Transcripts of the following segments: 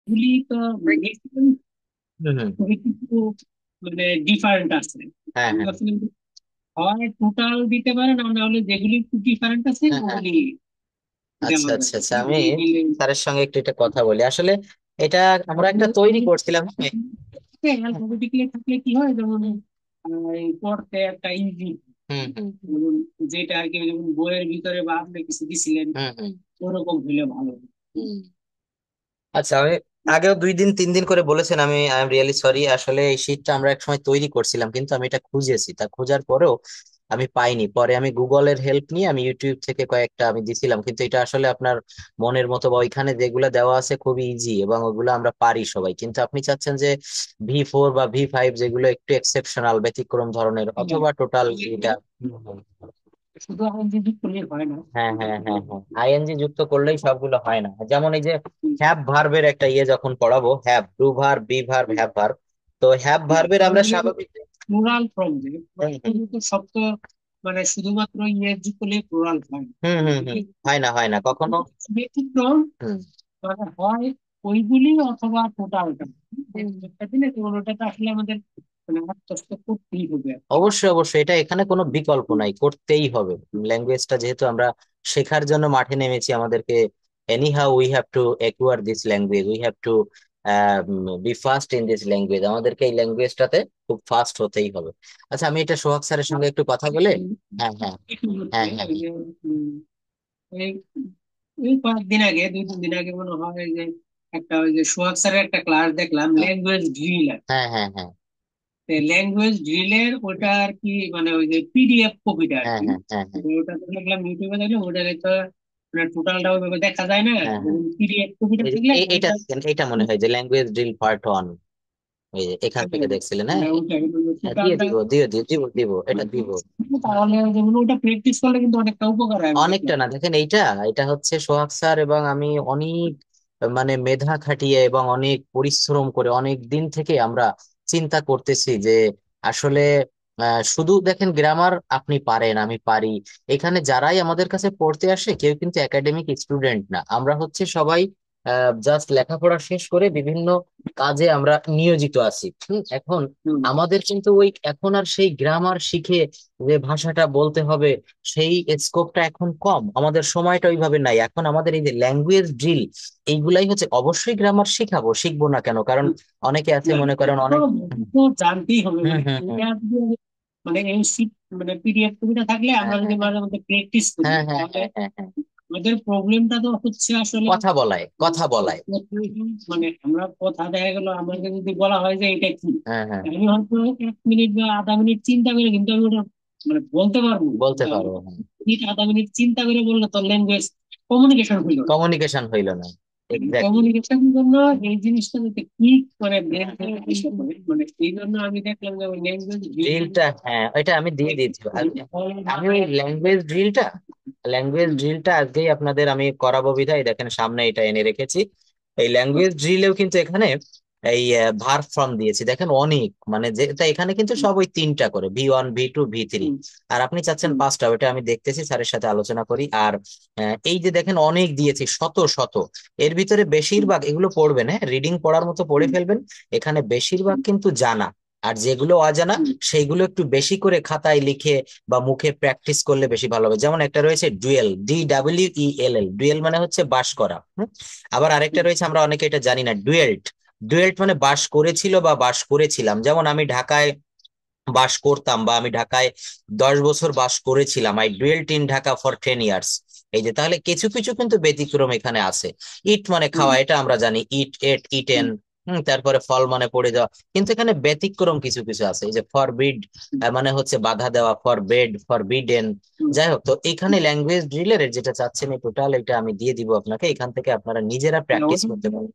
গুলি তো maximum হুম হুম। খুবই কিছু মানে ডিফারেন্ট আছে। হ্যাঁ কিন্তু হ্যাঁ আসলে হয় টোটাল দিতে পারে, না না হলে যেগুলি একটু ডিফারেন্ট আছে হ্যাঁ হ্যাঁ। ওগুলি আচ্ছা দেওয়া যায়। আচ্ছা আচ্ছা, আমি ওগুলি দিলে স্যারের সঙ্গে একটু এটা কথা বলি আসলে। এটা আমরা একটা তৈরি করছিলাম, হ্যাঁ। অ্যালফাবেটিক্যালি থাকলে কি হয়, যেমন এই পড়তে একটা ইজি, হুম হুম যেটা আর কি যেমন বইয়ের ভিতরে বা আপনি কিছু দিছিলেন হুম হুম ওরকম হইলে ভালো। হুম। আচ্ছা, আমি আগেও 2 দিন 3 দিন করে বলেছেন, আই এম রিয়েলি সরি। আসলে এই শীটটা আমরা এক সময় তৈরি করছিলাম, কিন্তু আমি এটা খুঁজেছি, তা খোঁজার পরেও আমি পাইনি। পরে আমি গুগলের হেল্প নিয়ে আমি ইউটিউব থেকে কয়েকটা আমি দিছিলাম, কিন্তু এটা আসলে আপনার মনের মতো বা ওইখানে যেগুলো দেওয়া আছে খুবই ইজি এবং ওগুলো আমরা পারি সবাই। কিন্তু আপনি চাচ্ছেন যে V4 বা V5 যেগুলো একটু এক্সেপশনাল ব্যতিক্রম ধরনের, হ্যাঁ, অথবা টোটাল এটা। শুধু আমার যদি করলে হয় না। হ্যাঁ হ্যাঁ হ্যাঁ হ্যাঁ, আইএনজি যুক্ত করলেই সবগুলো হয় না। যেমন এই যে হ্যাভ ভার্বের একটা ইয়ে যখন পড়াবো, have do verb be verb have verb, তো হ্যাভ ভার্বের আমরা স্বাভাবিক। প্লুরাল ফর্ম যে হুম হুম কিন্তু সব তো মানে শুধুমাত্র ইংরেজি করলে প্লুরাল হয় না। হুম, হয় না কখনো। ব্যতিক্রম হুম মানে হয় ওইগুলি অথবা টোটালটা একটা দিলে তো ওটাতে আসলে আমাদের মানে আত্মস্থ করতেই হবে আর কি। অবশ্যই অবশ্যই, এটা এখানে কোনো বিকল্প নাই, করতেই হবে। ল্যাঙ্গুয়েজটা যেহেতু আমরা শেখার জন্য মাঠে নেমেছি, আমাদেরকে anyhow we have to acquire this language, we have to be fast in this language, আমাদেরকে এই ল্যাঙ্গুয়েজটাতে খুব ফাস্ট হতেই হবে। আচ্ছা, আমি এটা সোহাগ স্যারের সঙ্গে একটু কথা বলে। হ্যাঁ হ্যাঁ একটু হচ্ছে হ্যাঁ হ্যাঁ ওই যে এই এই কয়েকদিন আগে 2-3 দিন আগে মনে হয় যে একটা ওই যে সোহাগ স্যারের একটা ক্লাস দেখলাম ল্যাঙ্গুয়েজ ড্রিল। হ্যাঁ হ্যাঁ হ্যাঁ ল্যাঙ্গুয়েজ ড্রিলের ওটা আর কি মানে ওই যে পিডিএফ কপিটা আর হ্যাঁ কি। হ্যাঁ হ্যাঁ হ্যাঁ ওটা তো দেখলাম ইউটিউবে, দেখলাম ওটা তো মানে টোটালটা ওইভাবে দেখা যায় না। হ্যাঁ হ্যাঁ। পিডিএফ কপিটা থাকলে এটা ওইটা দেখেন, এটা মনে হয় যে ল্যাঙ্গুয়েজ ড্রিল পার্ট 1, এই যে এখান থেকে দেখছিলেন, হ্যাঁ। ওইটা হ্যাঁ, দিয়ে টোটালটা দিব দিব এটা দিব। তাহলে যেমন ওটা প্র্যাকটিস করলে কিন্তু অনেকটা উপকার হয় আমি অনেকটা দেখলাম। না, দেখেন এইটা, এটা হচ্ছে সোহাগ স্যার এবং আমি অনেক মানে মেধা খাটিয়ে এবং অনেক পরিশ্রম করে অনেক দিন থেকে আমরা চিন্তা করতেছি যে আসলে শুধু দেখেন গ্রামার আপনি পারেন আমি পারি, এখানে যারাই আমাদের কাছে পড়তে আসে কেউ কিন্তু একাডেমিক স্টুডেন্ট না, আমরা হচ্ছে সবাই জাস্ট লেখাপড়া শেষ করে বিভিন্ন কাজে আমরা নিয়োজিত আছি। এখন হুম। আমাদের কিন্তু ওই এখন আর সেই গ্রামার শিখে যে ভাষাটা বলতে হবে সেই স্কোপটা এখন কম, আমাদের সময়টা ওইভাবে নাই। এখন আমাদের এই যে ল্যাঙ্গুয়েজ ড্রিল, এইগুলাই হচ্ছে, অবশ্যই গ্রামার শিখাবো, শিখবো না কেন, কারণ হুম। অনেকে আছে না, মনে করেন এটা তো অনেক। তো জানতেই হবে হুম মানে হুম হুম এটা যদি মানে এই শীট মানে পিডিএফ কপিটা থাকলে হ্যাঁ আমরা হ্যাঁ যদি মাঝে মধ্যে প্র্যাকটিস করি হ্যাঁ হ্যাঁ তাহলে হ্যাঁ হ্যাঁ হ্যাঁ, আমাদের প্রবলেমটা তো হচ্ছে আসলে কথা বলায়। মানে আমরা কথা দেখা গেল আমাকে যদি বলা হয় যে এটা কি, হ্যাঁ হ্যাঁ, আমি হয়তো 1 মিনিট বা আধা মিনিট চিন্তা করে কিন্তু আমি ওটা মানে বলতে পারবো। বলতে কিন্তু আমি পারবো, হ্যাঁ। মিনিট আধা মিনিট চিন্তা করে বললে তো ল্যাঙ্গুয়েজ কমিউনিকেশন হইল না। কমিউনিকেশন হইলো না, এক্স্যাক্টলি। কমিউনিকেশন জন্য এই জিনিসটা যাতে কি মানে ব্রেন থেকে এসে পড়ে, মানে এই জন্য আমি দেখলাম যে ওই ল্যাঙ্গুয়েজ ড্রিলটা, হ্যাঁ ওইটা আমি দিয়ে দিয়েছি। আমি ওই ল্যাঙ্গুয়েজ ড্রিলটা আজকেই আপনাদের আমি করাবো বিধায় দেখেন সামনে এটা এনে রেখেছি। এই ল্যাঙ্গুয়েজ ড্রিলেও কিন্তু এখানে এই ভার্ব ফর্ম দিয়েছি দেখেন অনেক, মানে যে তা এখানে কিন্তু সব ওই 3টা করে, V1 V2 V3, আর আপনি চাচ্ছেন 5টা, ওইটা আমি দেখতেছি স্যারের সাথে আলোচনা করি। আর এই যে দেখেন অনেক দিয়েছি, শত শত, এর ভিতরে বেশিরভাগ এগুলো পড়বেন, হ্যাঁ রিডিং পড়ার মতো পড়ে ফেলবেন, এখানে বেশিরভাগ কিন্তু জানা, আর যেগুলো অজানা সেইগুলো একটু বেশি করে খাতায় লিখে বা মুখে প্র্যাকটিস করলে বেশি ভালো হবে। যেমন একটা রয়েছে ডুয়েল, DWELL, ডুয়েল মানে হচ্ছে বাস করা। আবার আরেকটা রয়েছে, আমরা অনেকে এটা জানি না, ডুয়েল্ট। ডুয়েল্ট মানে বাস করেছিল বা বাস করেছিলাম, যেমন আমি ঢাকায় বাস করতাম বা আমি ঢাকায় 10 বছর বাস করেছিলাম, I dwelt in Dhaka for 10 years. এই যে তাহলে কিছু কিছু কিন্তু ব্যতিক্রম এখানে আছে। ইট মানে খাওয়া, এটা আমরা জানি, ইটেন। তারপরে ফল মানে পড়ে যাওয়া, কিন্তু এখানে ব্যতিক্রম কিছু কিছু আছে, এই যে ফরবিড মানে হচ্ছে বাধা দেওয়া, ফরবিডেন। যাই হোক, তো এখানে ল্যাঙ্গুয়েজ ড্রিলের যেটা চাচ্ছেন টোটাল এটা আমি দিয়ে দিব আপনাকে, এখান থেকে আপনারা নিজেরা প্র্যাকটিস করতে পারেন,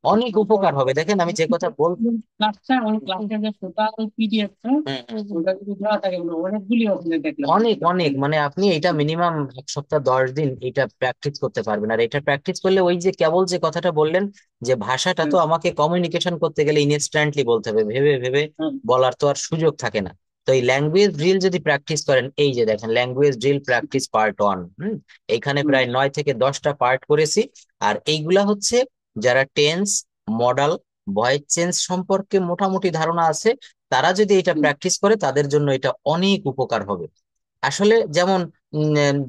অনেক উপকার হবে। দেখেন আমি যে কথা বল। ক্লাসটা ওই ক্লাসের যে টোটাল পিডিএফটা হুম। ওটা যদি দেওয়া থাকে মানে অনেকগুলি ওখানে দেখলাম। অনেক অনেক, মানে আপনি এটা মিনিমাম 1 সপ্তাহ 10 দিন এটা প্র্যাকটিস করতে পারবেন। আর এটা প্র্যাকটিস করলে ওই যে কেবল যে কথাটা বললেন যে ভাষাটা তো হ্যাঁ, আমাকে কমিউনিকেশন করতে গেলে ইনস্ট্যান্টলি বলতে হবে, ভেবে ভেবে হ্যাঁ, বলার তো আর সুযোগ থাকে না। তো এই ল্যাঙ্গুয়েজ ড্রিল যদি প্র্যাকটিস করেন, এই যে দেখেন ল্যাঙ্গুয়েজ ড্রিল প্র্যাকটিস পার্ট 1, এখানে হুম, প্রায় 9 থেকে 10টা পার্ট করেছি। আর এইগুলা হচ্ছে যারা টেন্স মডাল, ভয়েস চেঞ্জ সম্পর্কে মোটামুটি ধারণা আছে, তারা যদি এটা হুম, প্র্যাকটিস করে তাদের জন্য এটা অনেক উপকার হবে। আসলে যেমন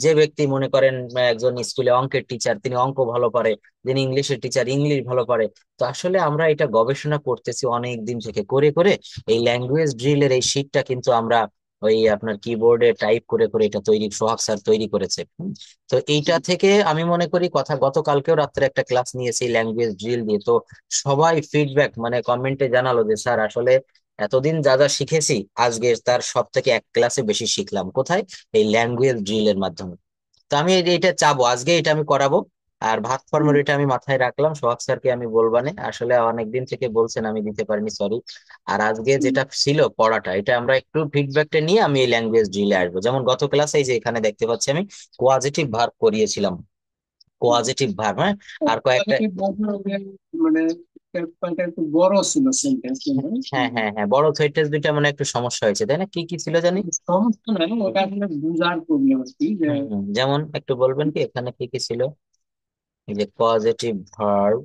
যে ব্যক্তি মনে করেন একজন স্কুলে অঙ্কের টিচার, তিনি অঙ্ক ভালো পারে, যিনি ইংলিশের টিচার ইংলিশ ভালো পারে। তো আসলে আমরা এটা গবেষণা করতেছি অনেক দিন থেকে করে করে, এই ল্যাঙ্গুয়েজ ড্রিলের এই শিটটা কিন্তু আমরা ওই আপনার কিবোর্ডে টাইপ করে করে এটা তৈরি, সোহাগ স্যার তৈরি করেছে। তো এইটা থেকে আমি মনে করি কথা, গতকালকেও রাত্রে একটা ক্লাস নিয়েছি ল্যাঙ্গুয়েজ ড্রিল দিয়ে। তো সবাই ফিডব্যাক মানে কমেন্টে জানালো যে স্যার আসলে এতদিন যা যা শিখেছি আজকে তার সব থেকে এক ক্লাসে বেশি শিখলাম। কোথায়? এই ল্যাঙ্গুয়েজ ড্রিলের মাধ্যমে। তো আমি এটা চাবো, আজকে এটা আমি করাবো। আর ভাত হুম, ফর্মের এটা আমি মাথায় রাখলাম, সোহাগ স্যারকে আমি বলবানে, আসলে অনেকদিন থেকে বলছেন আমি দিতে পারিনি, সরি। আর আজকে হুম, যেটা ছিল পড়াটা, এটা আমরা একটু ফিডব্যাকটা নিয়ে আমি এই ল্যাঙ্গুয়েজ ড্রিলে আসবো। যেমন গত ক্লাসে এই যে এখানে দেখতে পাচ্ছি আমি কোয়াজিটিভ ভার্ব করিয়েছিলাম, হুম। কোয়াজিটিভ ভার্ব, হ্যাঁ। আর কয়েকটা, পজিটিভ ভাবে মানে কয়েকটা একটু বড় ছিল সেন্টেন্স, হ্যাঁ হ্যাঁ হ্যাঁ, বড় থ্রেড দুইটা মানে একটু সমস্যা হয়েছে, তাই না? কি কি ছিল জানি? সমস্যা নাই, ওটা আসলে বুঝার প্রবলেম আর কি, যে যেমন একটু বলবেন কি এখানে কি কি ছিল? এই যে পজিটিভ ভার্ব,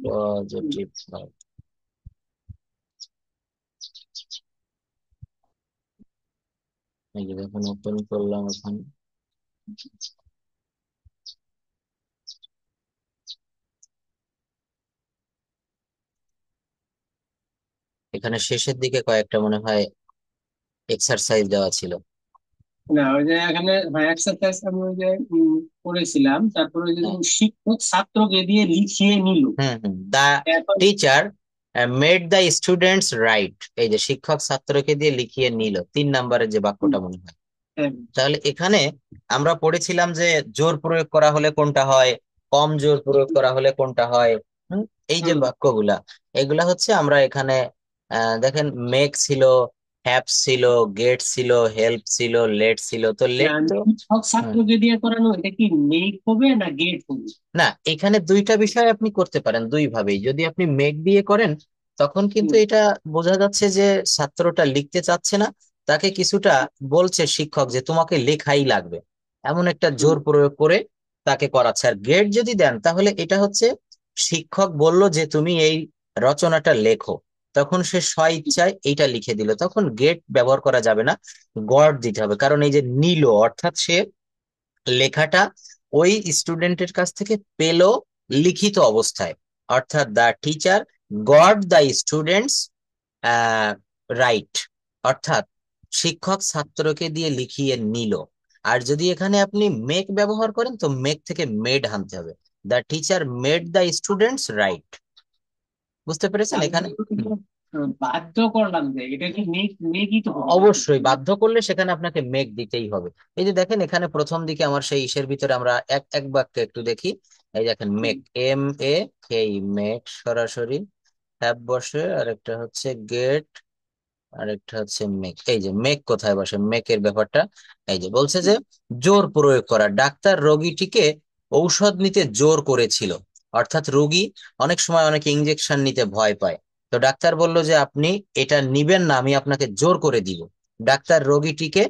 পজিটিভ ভার্ব, এই যে যখন ওপেন করলাম ওখানে, এখানে শেষের দিকে কয়েকটা মনে হয় এক্সারসাইজ দেওয়া ছিল। না ওই যে এখানে এক্সারসাইজ আমি ওই যে করেছিলাম, তারপরে ওই যে হ্যাঁ, যেমন শিক্ষক ছাত্রকে দিয়ে লিখিয়ে নিল। দা এখন teacher made the students right, এই যে শিক্ষক ছাত্রকে দিয়ে লিখিয়ে নিল, 3 নম্বরের যে হুম, বাক্যটা মনে হয়। হ্যাঁ, তাহলে এখানে আমরা পড়েছিলাম যে জোর প্রয়োগ করা হলে কোনটা হয়, কম জোর প্রয়োগ করা হলে কোনটা হয়। হুম, এই যে হুম, বাক্যগুলা, এগুলা হচ্ছে আমরা এখানে দেখেন মেক ছিল, হ্যাভ ছিল, গেট ছিল, হেল্প ছিল, লেট ছিল। তো লেট তো শিক্ষক হুম, ছাত্রকে দিয়ে করানো, এটা কি মেক হবে না গেট হবে? না, এখানে দুইটা বিষয় আপনি করতে পারেন দুই ভাবেই। যদি আপনি মেক দিয়ে করেন তখন কিন্তু হুম, এটা বোঝা যাচ্ছে যে ছাত্রটা লিখতে চাচ্ছে না, তাকে কিছুটা বলছে শিক্ষক যে তোমাকে লেখাই লাগবে, এমন একটা হুম, জোর প্রয়োগ করে তাকে করাচ্ছে। আর গেট যদি দেন তাহলে এটা হচ্ছে শিক্ষক বলল যে তুমি এই রচনাটা লেখো, তখন সে স্ব ইচ্ছায় এইটা লিখে দিল, তখন গেট ব্যবহার করা যাবে না, গড দিতে হবে। কারণ এই যে নিল অর্থাৎ সে লেখাটা ওই স্টুডেন্টের কাছ থেকে পেলো লিখিত অবস্থায়, অর্থাৎ the teacher god the students right, অর্থাৎ শিক্ষক ছাত্রকে দিয়ে লিখিয়ে নিল। আর যদি এখানে আপনি মেক ব্যবহার করেন তো মেক থেকে মেড আনতে হবে, the teacher made the students right. বুঝতে পেরেছেন আমি এখানে? কিন্তু বাধ্য করলাম যে এটা কি মেকই তো হবে নাকি? অবশ্যই বাধ্য করলে সেখানে আপনাকে মেক দিতেই হবে। এই যে দেখেন এখানে প্রথম দিকে আমার সেই ইসের ভিতরে আমরা এক এক বাক্যে একটু দেখি। এই দেখেন হুম, make, M A K, make সরাসরি, হ্যাভ বসে, আর একটা হচ্ছে গেট, আর একটা হচ্ছে মেক। এই যে মেক কোথায় বসে, মেকের ব্যাপারটা এই যে বলছে যে হুম, জোর প্রয়োগ করা, ডাক্তার রোগীটিকে ঔষধ নিতে জোর করেছিল। অর্থাৎ রোগী অনেক সময় অনেকে ইঞ্জেকশন নিতে ভয় পায়, তো ডাক্তার বলল যে আপনি এটা নিবেন না, আমি আপনাকে জোর করে দিব। ডাক্তার রোগীটিকে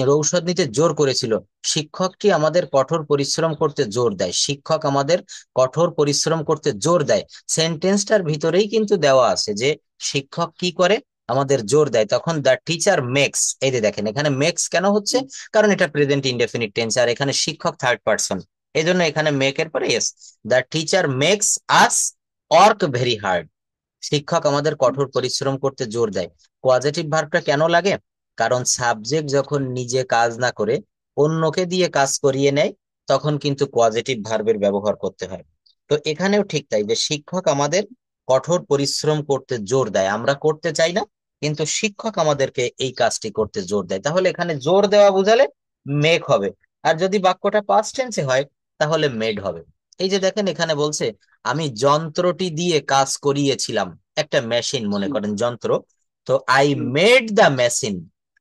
এর ঔষধ নিতে জোর করেছিল। শিক্ষকটি আমাদের কঠোর পরিশ্রম করতে জোর দেয়, শিক্ষক আমাদের কঠোর পরিশ্রম করতে জোর দেয়। সেন্টেন্সটার ভিতরেই কিন্তু দেওয়া আছে যে শিক্ষক কি করে, আমাদের জোর দেয়। তখন দ্য টিচার মেক্স, এই যে দেখেন এখানে মেক্স কেন হচ্ছে, হুম, কারণ এটা প্রেজেন্ট ইনডেফিনিট টেন্স আর এখানে শিক্ষক থার্ড পারসন, এই জন্য এখানে মেক এর পরে S. The teacher makes us work very hard, শিক্ষক আমাদের কঠোর পরিশ্রম করতে জোর দেয়। পজিটিভ ভার্বটা কেন লাগে? কারণ সাবজেক্ট যখন নিজে কাজ না করে অন্যকে দিয়ে কাজ করিয়ে নেয় তখন কিন্তু পজিটিভ ভার্বের ব্যবহার করতে হয়। তো এখানেও ঠিক তাই, যে শিক্ষক আমাদের কঠোর পরিশ্রম করতে জোর দেয়, আমরা করতে চাই না কিন্তু শিক্ষক আমাদেরকে এই কাজটি করতে জোর দেয়, তাহলে এখানে জোর দেওয়া বোঝালে মেক হবে। আর যদি বাক্যটা পাস্ট টেন্সে হয় তাহলে মেড হবে। এই যে দেখেন এখানে বলছে আমি যন্ত্রটি দিয়ে কাজ করিয়েছিলাম, একটা মেশিন মনে হুম, করেন যন্ত্র। তো I made the machine,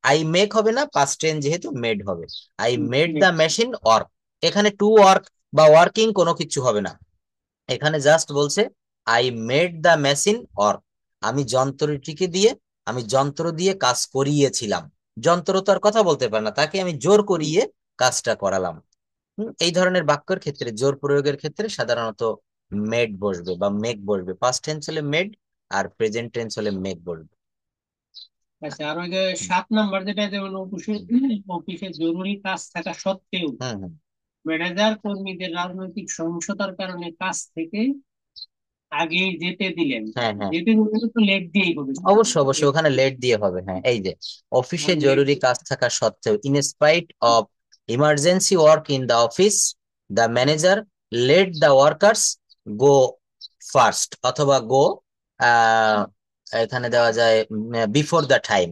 I make হবে না, পাস্ট টেন্স যেহেতু মেড হবে। I hmm, made the make, machine work, এখানে টু ওয়ার্ক বা ওয়ার্কিং কোনো কিছু হবে না, এখানে জাস্ট বলছে I made the machine work, আমি যন্ত্রটিকে দিয়ে, আমি যন্ত্র দিয়ে কাজ করিয়েছিলাম। যন্ত্র তো আর কথা বলতে পারে না, তাকে আমি জোর করিয়ে কাজটা করালাম। এই ধরনের বাক্যের ক্ষেত্রে জোর প্রয়োগের ক্ষেত্রে সাধারণত মেড বসবে বা মেক বসবে। পাস্ট টেন্স হলে মেড, আর প্রেজেন্ট টেন্স হলে মেক বসবে। আচ্ছা, আর ওই যে 7 নাম্বার যেটা, যেমন অফিসে অফিসে জরুরি কাজ থাকা সত্ত্বেও হুম হুম। ম্যানেজার কর্মীদের রাজনৈতিক সহিংসতার কারণে কাজ থেকে আগে যেতে দিলেন। হ্যাঁ হ্যাঁ, যেতে দিলে তো লেট দিয়েই হবে। অবশ্যই অবশ্যই ওখানে লেট দিয়ে হবে। হ্যাঁ, এই যে অফিসে জরুরি কাজ থাকা সত্ত্বেও, in spite of emergency work in the office, the manager let the workers go first, অথবা গো, এখানে দেওয়া যায় বিফোর দ্য টাইম,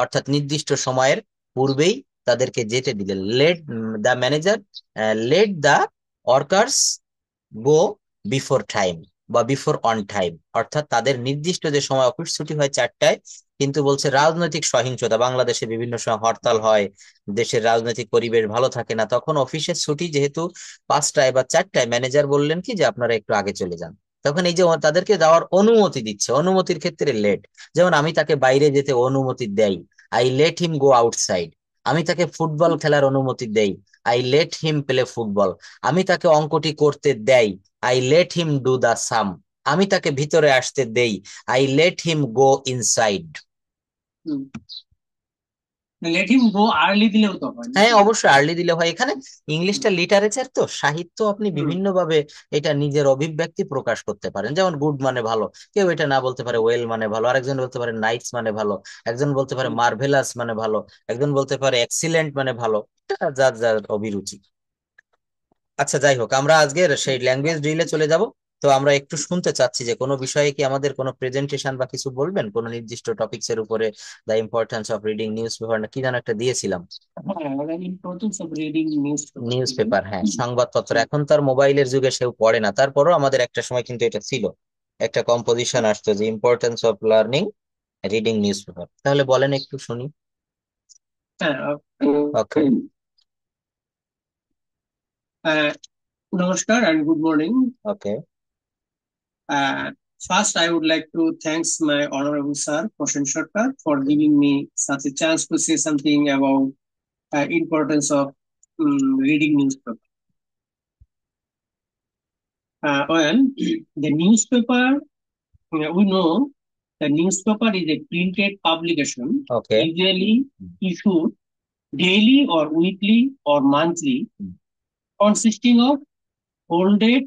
অর্থাৎ নির্দিষ্ট সময়ের পূর্বেই তাদেরকে যেতে দিলেন। Let the manager let the workers go before time বা বিফোর অন টাইম, অর্থাৎ তাদের নির্দিষ্ট যে সময় অফিস ছুটি হয় 4টায়, কিন্তু বলছে রাজনৈতিক সহিংসতা, বাংলাদেশে বিভিন্ন সময় হরতাল হয়, দেশের রাজনৈতিক পরিবেশ ভালো থাকে না, তখন অফিসের ছুটি যেহেতু 5টায় বা 4টায়, ম্যানেজার বললেন কি যে আপনারা একটু আগে চলে যান। তখন এই যে তাদেরকে যাওয়ার অনুমতি দিচ্ছে, অনুমতির ক্ষেত্রে লেট। যেমন আমি তাকে বাইরে যেতে অনুমতি দেই, I let him go outside. আমি তাকে ফুটবল খেলার অনুমতি দেই, I let him play football. আমি তাকে অঙ্কটি করতে দেই, I let him do the sum. আমি তাকে ভিতরে আসতে দেই, I let him go inside. Let him go early দিলেও তো হয় হ্যাঁ, নাকি? অবশ্যই আর্লি দিলে হয়। এখানে ইংলিশটা লিটারেচার তো, সাহিত্য, আপনি হুম, বিভিন্ন ভাবে এটা নিজের অভিব্যক্তি প্রকাশ করতে পারেন। যেমন গুড মানে ভালো, কেউ এটা না বলতে পারে ওয়েল মানে ভালো, আরেকজন বলতে পারে নাইস মানে ভালো, একজন বলতে পারে হুম। মার্ভেলাস মানে ভালো, একজন বলতে পারে এক্সিলেন্ট মানে ভালো। এটা যার যার অভিরুচি। আচ্ছা, যাই হোক, আমরা আজকের সেই ল্যাঙ্গুয়েজ ড্রিলে চলে যাব। তো আমরা একটু শুনতে চাচ্ছি যে কোনো বিষয়ে কি আমাদের কোনো প্রেজেন্টেশন বা কিছু বলবেন কোনো নির্দিষ্ট টপিকস এর উপরে। The importance of reading news paper না কি যেন একটা দিয়েছিলাম। হ্যাঁ, importance of reading news paper. News paper, হ্যাঁ, সংবাদপত্র। এখন তার মোবাইলের যুগে সেও পড়ে না, তারপরও আমাদের একটা সময় কিন্তু এটা ছিল, একটা কম্পোজিশন আসতো যে importance of learning reading news paper. তাহলে বলেন একটু শুনি। হ্যাঁ। ওকে। আহ, নমস্কার and good morning. Okay. Uh, First, I would like to thanks my honorable sir, Poshan Sarkar, for giving me such a chance to say something about importance of reading newspaper. Well, the newspaper, we know the newspaper is a printed publication, okay. usually issued daily or weekly or monthly, consisting of folded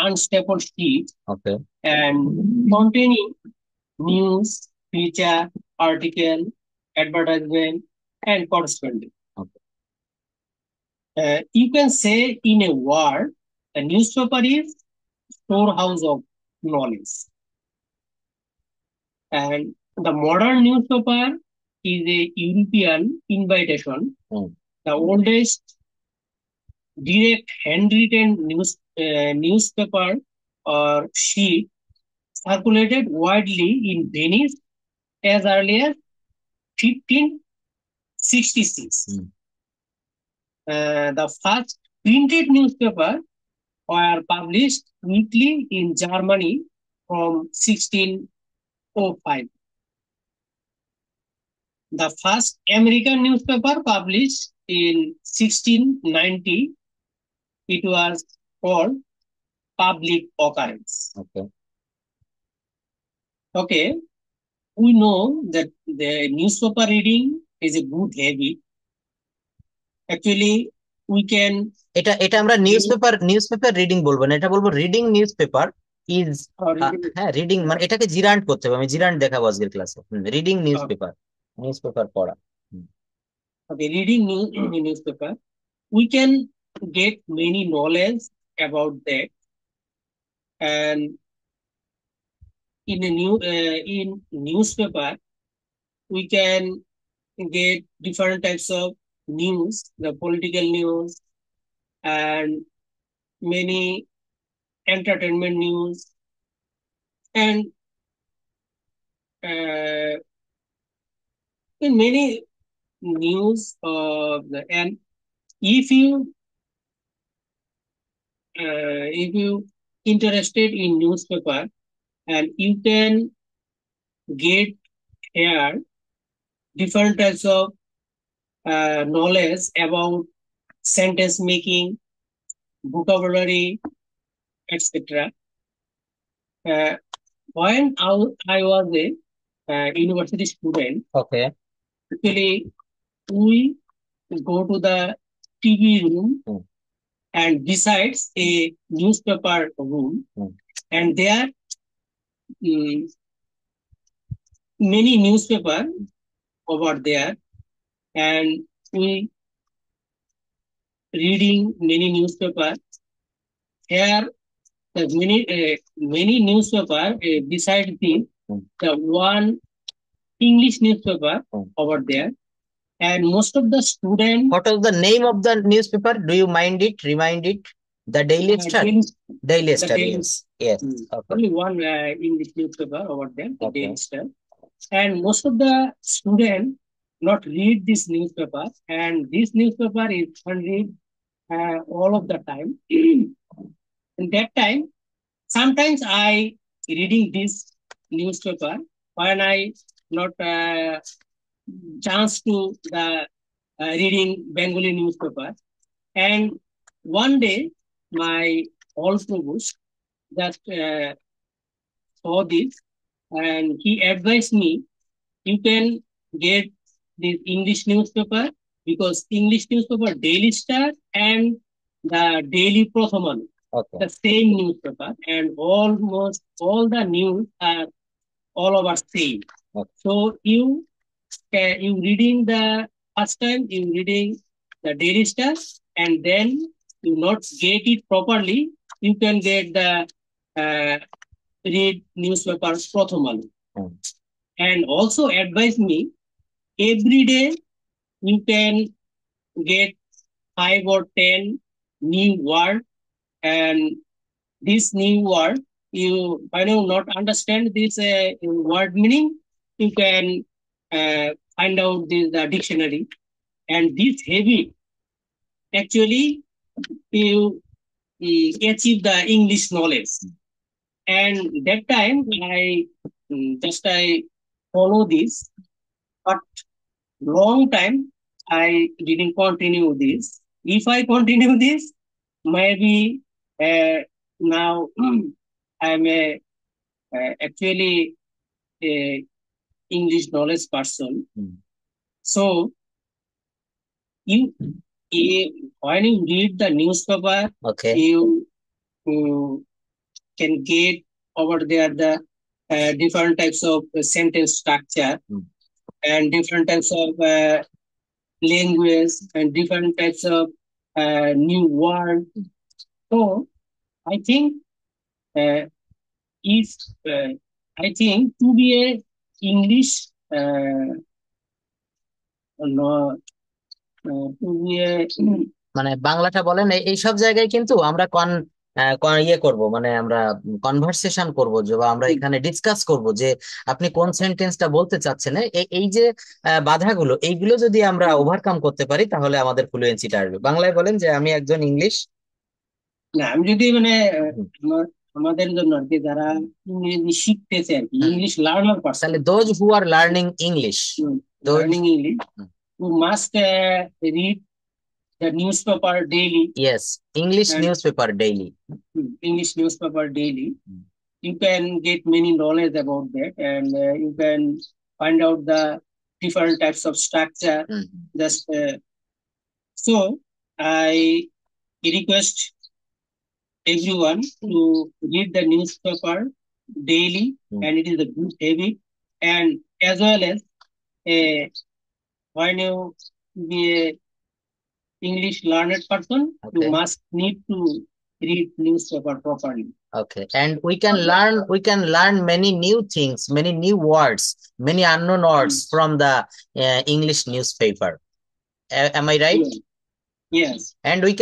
unstapled sheets okay. and containing news, feature, article, advertisement, and correspondence. You can say in a word, a newspaper is storehouse of knowledge. And the modern newspaper is a European invitation, the oldest direct handwritten newspaper or sheet circulated widely in Venice as early as 1566. The first printed newspaper were published weekly in Germany from 1605. The first American newspaper published in 1690. It was called Public Occurrence. Okay, we know that the newspaper reading is a good habit. Actually, we can এটা এটা আমরা news paper reading বলবো না, এটা বলবো reading newspaper is. হ্যাঁ, reading মানে এটাকে জিরান্ট করতে হবে, আমি জিরান্ট দেখাবো আজকের ক্লাসে। রিডিং নিউজ পেপার পড়া। okay, reading newspaper, we can get many knowledge about that. And in newspaper, we can get different types of news, the political news and many entertainment news and uh, many news. And if you if you interested in newspaper, and you can get here different types of knowledge about sentence making, vocabulary, etc. Uh, when I was a university student, Okay. actually we go to the TV room Mm. and besides a newspaper room, and there mm, many newspaper over there, and we reading many newspaper. Here the many newspaper beside the one English newspaper over there, and most of the students. What was the name of the newspaper? Do you mind it? Remind it. The Daily Star. Daily Star. Yes. Yes. Okay. Only one English newspaper over there, the Okay. Daily Star, and most of the students not read this newspaper, and this newspaper is unread all of the time. In that time, sometimes I reading this newspaper when I not chance to the reading Bengali newspaper. And one day, my old provost just saw this, and he advised me, you can get this English newspaper, because English newspaper Daily Star and the Daily Prathaman, Okay. the same newspaper, and almost all the news are all over same. Okay. So you reading the first time, you reading the Daily Star, and then you not get it properly, you can get the read newspaper Prathaman. And also advise me, every day you can get 5 or 10 new word, and this new word, you I know not understand this word meaning, you can find out this the dictionary, and this habit actually you achieve the English knowledge. And that time I follow this, but long time I didn't continue this. If I continue this, maybe now I'm actually a English knowledge person. So you when you read the newspaper, Okay. you can get over there the different types of sentence structure, and different types of language, and different types of new word. So I think uh, if I think to be a English no, to be a মানে বাংলাটা বলেন, এই সব জায়গায় কিন্তু আমরা ইয়ে করব, মানে আমরা কনভারসেশন করব, যে বা আমরা এখানে ডিসকাস করব যে আপনি কোন সেন্টেন্সটা বলতে চাচ্ছেন। এই যে বাধাগুলো, এইগুলো যদি আমরা ওভারকাম করতে পারি তাহলে আমাদের ফ্লুয়েন্সিটা আসবে। বাংলায় বলেন যে আমি একজন ইংলিশ, না আমি যদি মানে আমাদের জন্য আর কি, যারা ইংরেজি শিখতেছে আর কি, ইংলিশ লার্নার পারসন, তাহলে those who are learning English, learning English, who must read the newspaper daily. Yes, English newspaper daily. English newspaper daily. You can get many knowledge about that, and you can find out the different types of structure. Just so I request everyone to read the newspaper daily, and it is a good habit. And as well as when you be a English learned person, you must need to read newspaper properly. Okay, and we can learn many new things, many new words, many unknown words from the English newspaper. Am I right? Yes. And we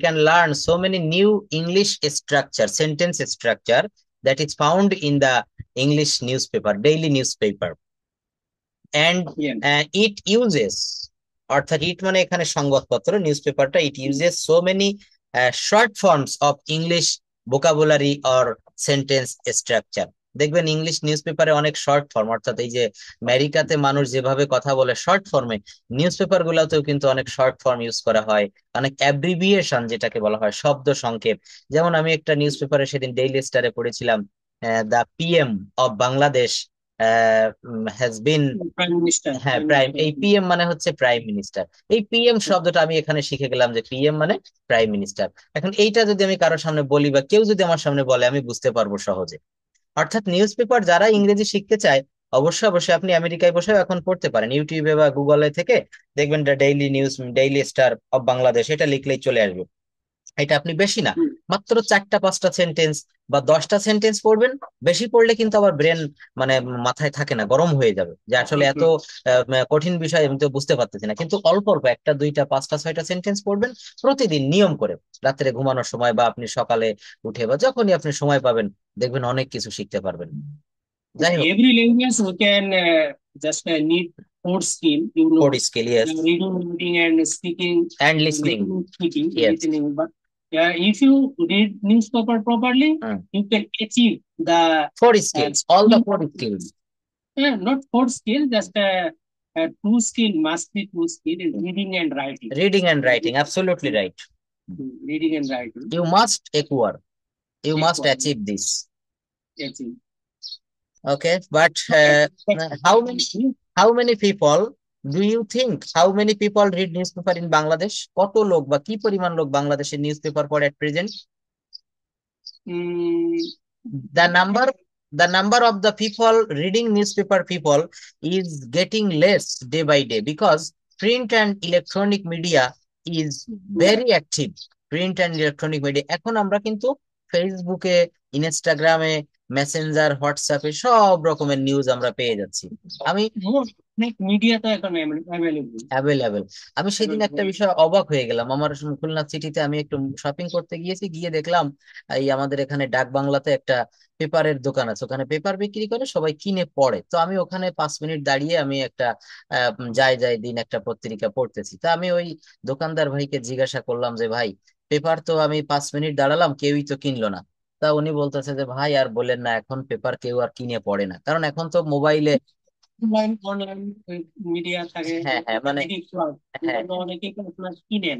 can learn so many new English structure, sentence structure that is found in the English newspaper, daily newspaper. And it uses, অর্থাৎ ইট মানে এখানে সংবাদপত্র, নিউজপেপারটা, it uses so many short forms of English vocabulary or sentence structure. দেখবেন English news পেপারে অনেক short form, অর্থাৎ এই যে আমেরিকাতে মানুষ যেভাবে কথা বলে শর্ট ফর্মে, নিউজ পেপার গুলোতেও কিন্তু অনেক শর্ট ফর্ম ইউজ করা হয়, অনেক অ্যাব্রিভিয়েশন যেটাকে বলা হয়, শব্দ সংক্ষেপ। যেমন আমি একটা নিউজ পেপারে সেদিন ডেইলি স্টারে পড়েছিলাম, the PM of Bangladesh has been, prime minister, হ্যাঁ প্রাইম প্রাইম, মিনিস্টার। এই পিএম মানে হচ্ছে প্রাইম মিনিস্টার। এই পিএম শব্দটা আমি এখানে শিখে গেলাম যে পিএম মানে প্রাইম মিনিস্টার। এখন এইটা যদি আমি কারোর সামনে বলি বা কেউ যদি আমার সামনে বলে, আমি বুঝতে পারবো সহজে। অর্থাৎ নিউজ পেপার যারা ইংরেজি শিখতে চায়, অবশ্যই অবশ্যই আপনি আমেরিকায় বসেও এখন পড়তে পারেন, ইউটিউবে বা গুগলে থেকে দেখবেন daily news, daily star of Bangladesh, এটা লিখলেই চলে আসবে। এটা আপনি বেশি না, মাত্র 4টা 5টা সেন্টেন্স বা 10টা সেন্টেন্স পড়বেন। বেশি পড়লে কিন্তু আবার ব্রেন মানে মাথায় থাকে না, গরম হয়ে যাবে যে আসলে এত কঠিন বিষয় আমি তো বুঝতে পারতেছি না। কিন্তু অল্প অল্প 1টা 2টা 5টা 6টা সেন্টেন্স পড়বেন প্রতিদিন নিয়ম করে, রাত্রে ঘুমানোর সময় বা আপনি সকালে উঠে বা যখনই আপনি সময় পাবেন, দেখবেন অনেক কিছু শিখতে পারবেন। যাই হোক, Every language we can just need four skill, you code know, skill, yes, reading, reading, and speaking, and listening, yes, listening. But if you read newspaper properly, you can achieve the four skills, all the skill. Four skills. Not four skill, just two skill must be two skill in reading and writing. Reading and writing, absolutely right. Reading and writing. You must acquire, you must Equal. achieve this. Achieve. Okay, but how many, people do you think, how many people read newspaper in Bangladesh? কত লোক বা কি পরিমাণ লোক বাংলাদেশে news paper পড়ে at present? Mm, The number, the number of the people reading newspaper people is getting less day by day, because print and electronic media is very active. Print and electronic media, এখন আমরা কিন্তু ফেসবুকে, ইনস্টাগ্রামে, Messenger, হোয়াটসঅ্যাপে সব রকমের news আমরা পেয়ে যাচ্ছি। আমি অনেক মিডিয়া তো এখন অ্যাভেলেবল। অ্যাভেলেবেল। আমি সেদিন একটা বিষয় অবাক হয়ে গেলাম, আমার খুলনা সিটিতে আমি একটু শপিং করতে গিয়েছি, গিয়ে দেখলাম এই আমাদের এখানে ডাক বাংলাতে একটা পেপারের দোকান আছে, ওখানে পেপার বিক্রি করে, সবাই কিনে পড়ে। তো আমি ওখানে 5 মিনিট দাঁড়িয়ে আমি একটা যাই যাই দিন একটা পত্রিকা পড়তেছি। তা আমি ওই দোকানদার ভাইকে জিজ্ঞাসা করলাম যে ভাই, পেপার তো আমি 5 মিনিট দাঁড়ালাম, কেউই তো কিনলো না। তা উনি বলতেছে যে ভাই আর বলেন না, এখন পেপার কেউ আর কিনে পড়ে না, কারণ এখন তো মোবাইলে, অনলাইন অনলাইন মিডিয়া থাকে, হ্যাঁ হ্যাঁ মানে, হ্যাঁ অনেকে আপনার কিনেন।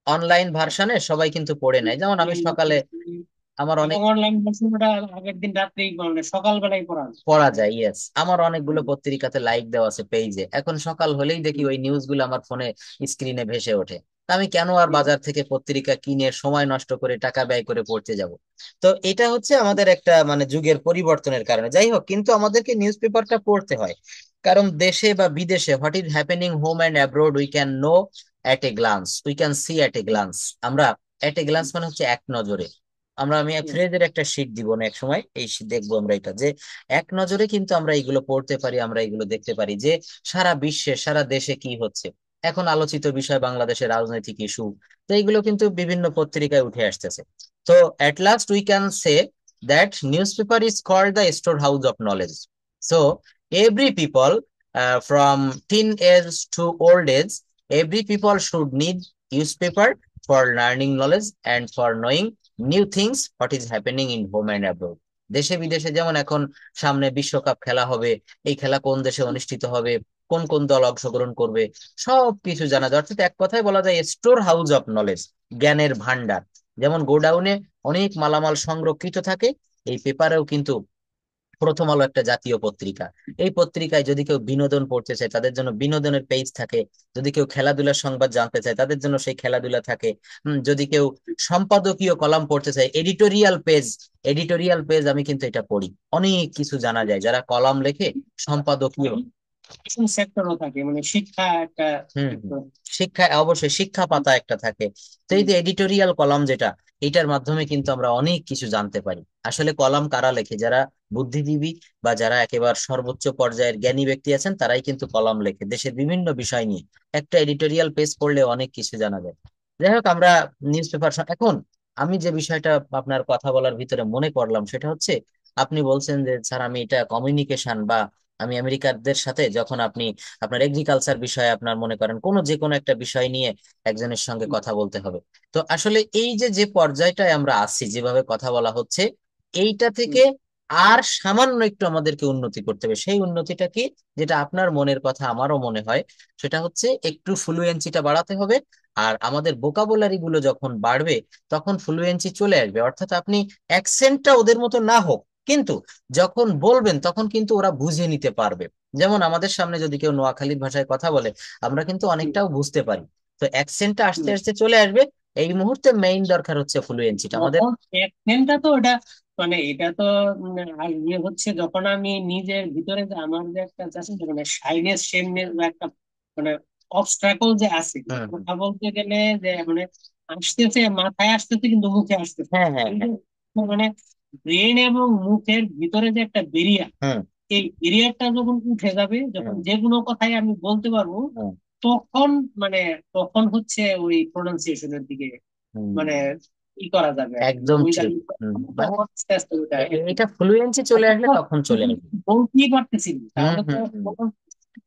অনলাইন ভার্সনে সবাই কিন্তু পড়ে নেয়। যেমন আমি সকালে, আমার এবং অনেক অনলাইন ভার্সনটা আগের দিন রাত্রেই মানে সকালবেলায় পড়া যায়। পড়া যায়, ইয়েস, আমার অনেকগুলো পত্রিকাতে লাইক দেওয়া আছে পেজে, এখন সকাল হলেই দেখি ওই নিউজ গুলো আমার ফোনে স্ক্রিনে ভেসে ওঠে। তা আমি কেন আর বাজার থেকে পত্রিকা কিনে সময় নষ্ট করে টাকা ব্যয় করে পড়তে যাব? তো এটা হচ্ছে আমাদের একটা মানে যুগের পরিবর্তনের কারণে। যাই হোক, কিন্তু আমাদেরকে নিউজ পেপারটা পড়তে হয়, কারণ দেশে বা বিদেশে what is happening home and abroad we can know at a glance, we can see at a glance. আমরা অ্যাট এ গ্লান্স মানে হচ্ছে এক নজরে, আমি ফ্রেজের একটা শীট দিব না এক সময়, এই দেখবো আমরা এটা, যে এক নজরে কিন্তু আমরা এগুলো পড়তে পারি, আমরা এগুলো দেখতে পারি যে সারা বিশ্বে, সারা দেশে কি হচ্ছে। এখন আলোচিত বিষয় বাংলাদেশের রাজনৈতিক ইস্যু, তো এগুলো কিন্তু বিভিন্ন পত্রিকায় উঠে আসতেছে। তো at last we can say that newspaper is called the store house of knowledge. So every people from teen age to old age, every people should need newspaper for learning knowledge and for knowing new things what is happening in home and abroad. দেশে বিদেশে যেমন এখন সামনে বিশ্বকাপ খেলা হবে, এই খেলা কোন দেশে অনুষ্ঠিত হবে, কোন কোন দল অংশগ্রহণ করবে, সব কিছু জানা যায়। অর্থাৎ এক কথায় বলা যায় স্টোর হাউস অফ নলেজ, জ্ঞানের ভান্ডার। যেমন গোডাউনে অনেক মালামাল সংরক্ষিত থাকে, এই পেপারেও কিন্তু প্রথম আলো একটা জাতীয় পত্রিকা। এই পত্রিকায় যদি কেউ বিনোদন পড়তে চায় তাদের জন্য বিনোদনের পেজ থাকে, যদি কেউ খেলাধুলার সংবাদ জানতে চায় তাদের জন্য সেই খেলাধুলা থাকে, যদি কেউ সম্পাদকীয় কলাম পড়তে চায়, এডিটোরিয়াল পেজ, এডিটোরিয়াল পেজ আমি কিন্তু এটা পড়ি, অনেক কিছু জানা যায় যারা কলাম লেখে সম্পাদকীয়। সেক্টরও থাকে, মানে শিক্ষা একটা হম sector। শিক্ষা, অবশ্যই শিক্ষা পাতা একটা থাকে। তো এই যে এডিটোরিয়াল কলাম যেটা, এটার মাধ্যমে কিন্তু আমরা অনেক কিছু জানতে পারি। আসলে কলাম কারা লেখে? যারা বুদ্ধিজীবী বা যারা একেবারে সর্বোচ্চ পর্যায়ের জ্ঞানী ব্যক্তি আছেন, তারাই কিন্তু কলাম লেখে দেশের বিভিন্ন বিষয় নিয়ে। একটা এডিটোরিয়াল পেজ পড়লে অনেক কিছু জানা যায়। যাই হোক, আমরা নিউজ পেপার এখন, আমি যে বিষয়টা আপনার কথা বলার ভিতরে মনে করলাম সেটা হচ্ছে, আপনি বলছেন যে স্যার আমি এটা কমিউনিকেশন বা আমি আমেরিকানদের সাথে যখন আপনি আপনার এগ্রিকালচার বিষয়ে আপনার মনে করেন কোনো যে কোনো একটা বিষয় নিয়ে একজনের সঙ্গে কথা বলতে হবে। তো আসলে এই যে যে পর্যায়টায় আমরা আছি, যেভাবে কথা বলা হচ্ছে, এইটা থেকে আর সামান্য একটু আমাদেরকে উন্নতি করতে হবে। সেই উন্নতিটা কি, যেটা আপনার মনের কথা আমারও মনে হয়, সেটা হচ্ছে একটু ফ্লুয়েন্সিটা বাড়াতে হবে। আর আমাদের ভোকাবুলারি গুলো যখন বাড়বে তখন ফ্লুয়েন্সি চলে আসবে। অর্থাৎ আপনি অ্যাকসেন্টটা ওদের মতো না হোক, কিন্তু যখন বলবেন তখন কিন্তু ওরা বুঝে নিতে পারবে। যেমন আমাদের সামনে যদি কেউ নোয়াখালীর ভাষায় কথা বলে, আমরা কিন্তু হুম, অনেকটাও বুঝতে পারি। তো অ্যাকসেন্টটা আস্তে হুম। আস্তে চলে আসবে। এই মুহূর্তে মেইন দরকার হচ্ছে ফ্লুয়েন্সিটা আমাদের। তখন অ্যাকসেন্টটা তো ওটা, মানে এটা তো আর ইয়ে হচ্ছে যখন আমি নিজের ভিতরে যে আমার যে একটা আছে যে মানে শাইনেস শেমনেস বা একটা মানে অবস্ট্রাকল যে আছে, হুম হুম। কথা বলতে গেলে যে মানে আসতেছে মাথায় আসতেছে কিন্তু মুখে আসতেছে না। হ্যাঁ হ্যাঁ কিন্তু হ্যাঁ। মানে ব্রেন এবং মুখের ভিতরে যে একটা বেরিয়ার, হুম এই বেরিয়ারটা যখন উঠে যাবে, যখন হুম যে কোনো কথাই আমি বলতে পারবো, হুম তখন মানে তখন হচ্ছে ওই প্রোনাউন্সিয়েশনের দিকে হুম। মানে ই করা যাবে আর কি। একদম ওই ঠিক। মানে তখন আস্তে আস্তে ওটা এটা ফ্লুয়েন্সি চলে আসলে অথবা তখন চলে যখন আসবে। বলতেই পারতেছি না, হুম তাহলে তো হুম হুম। তখন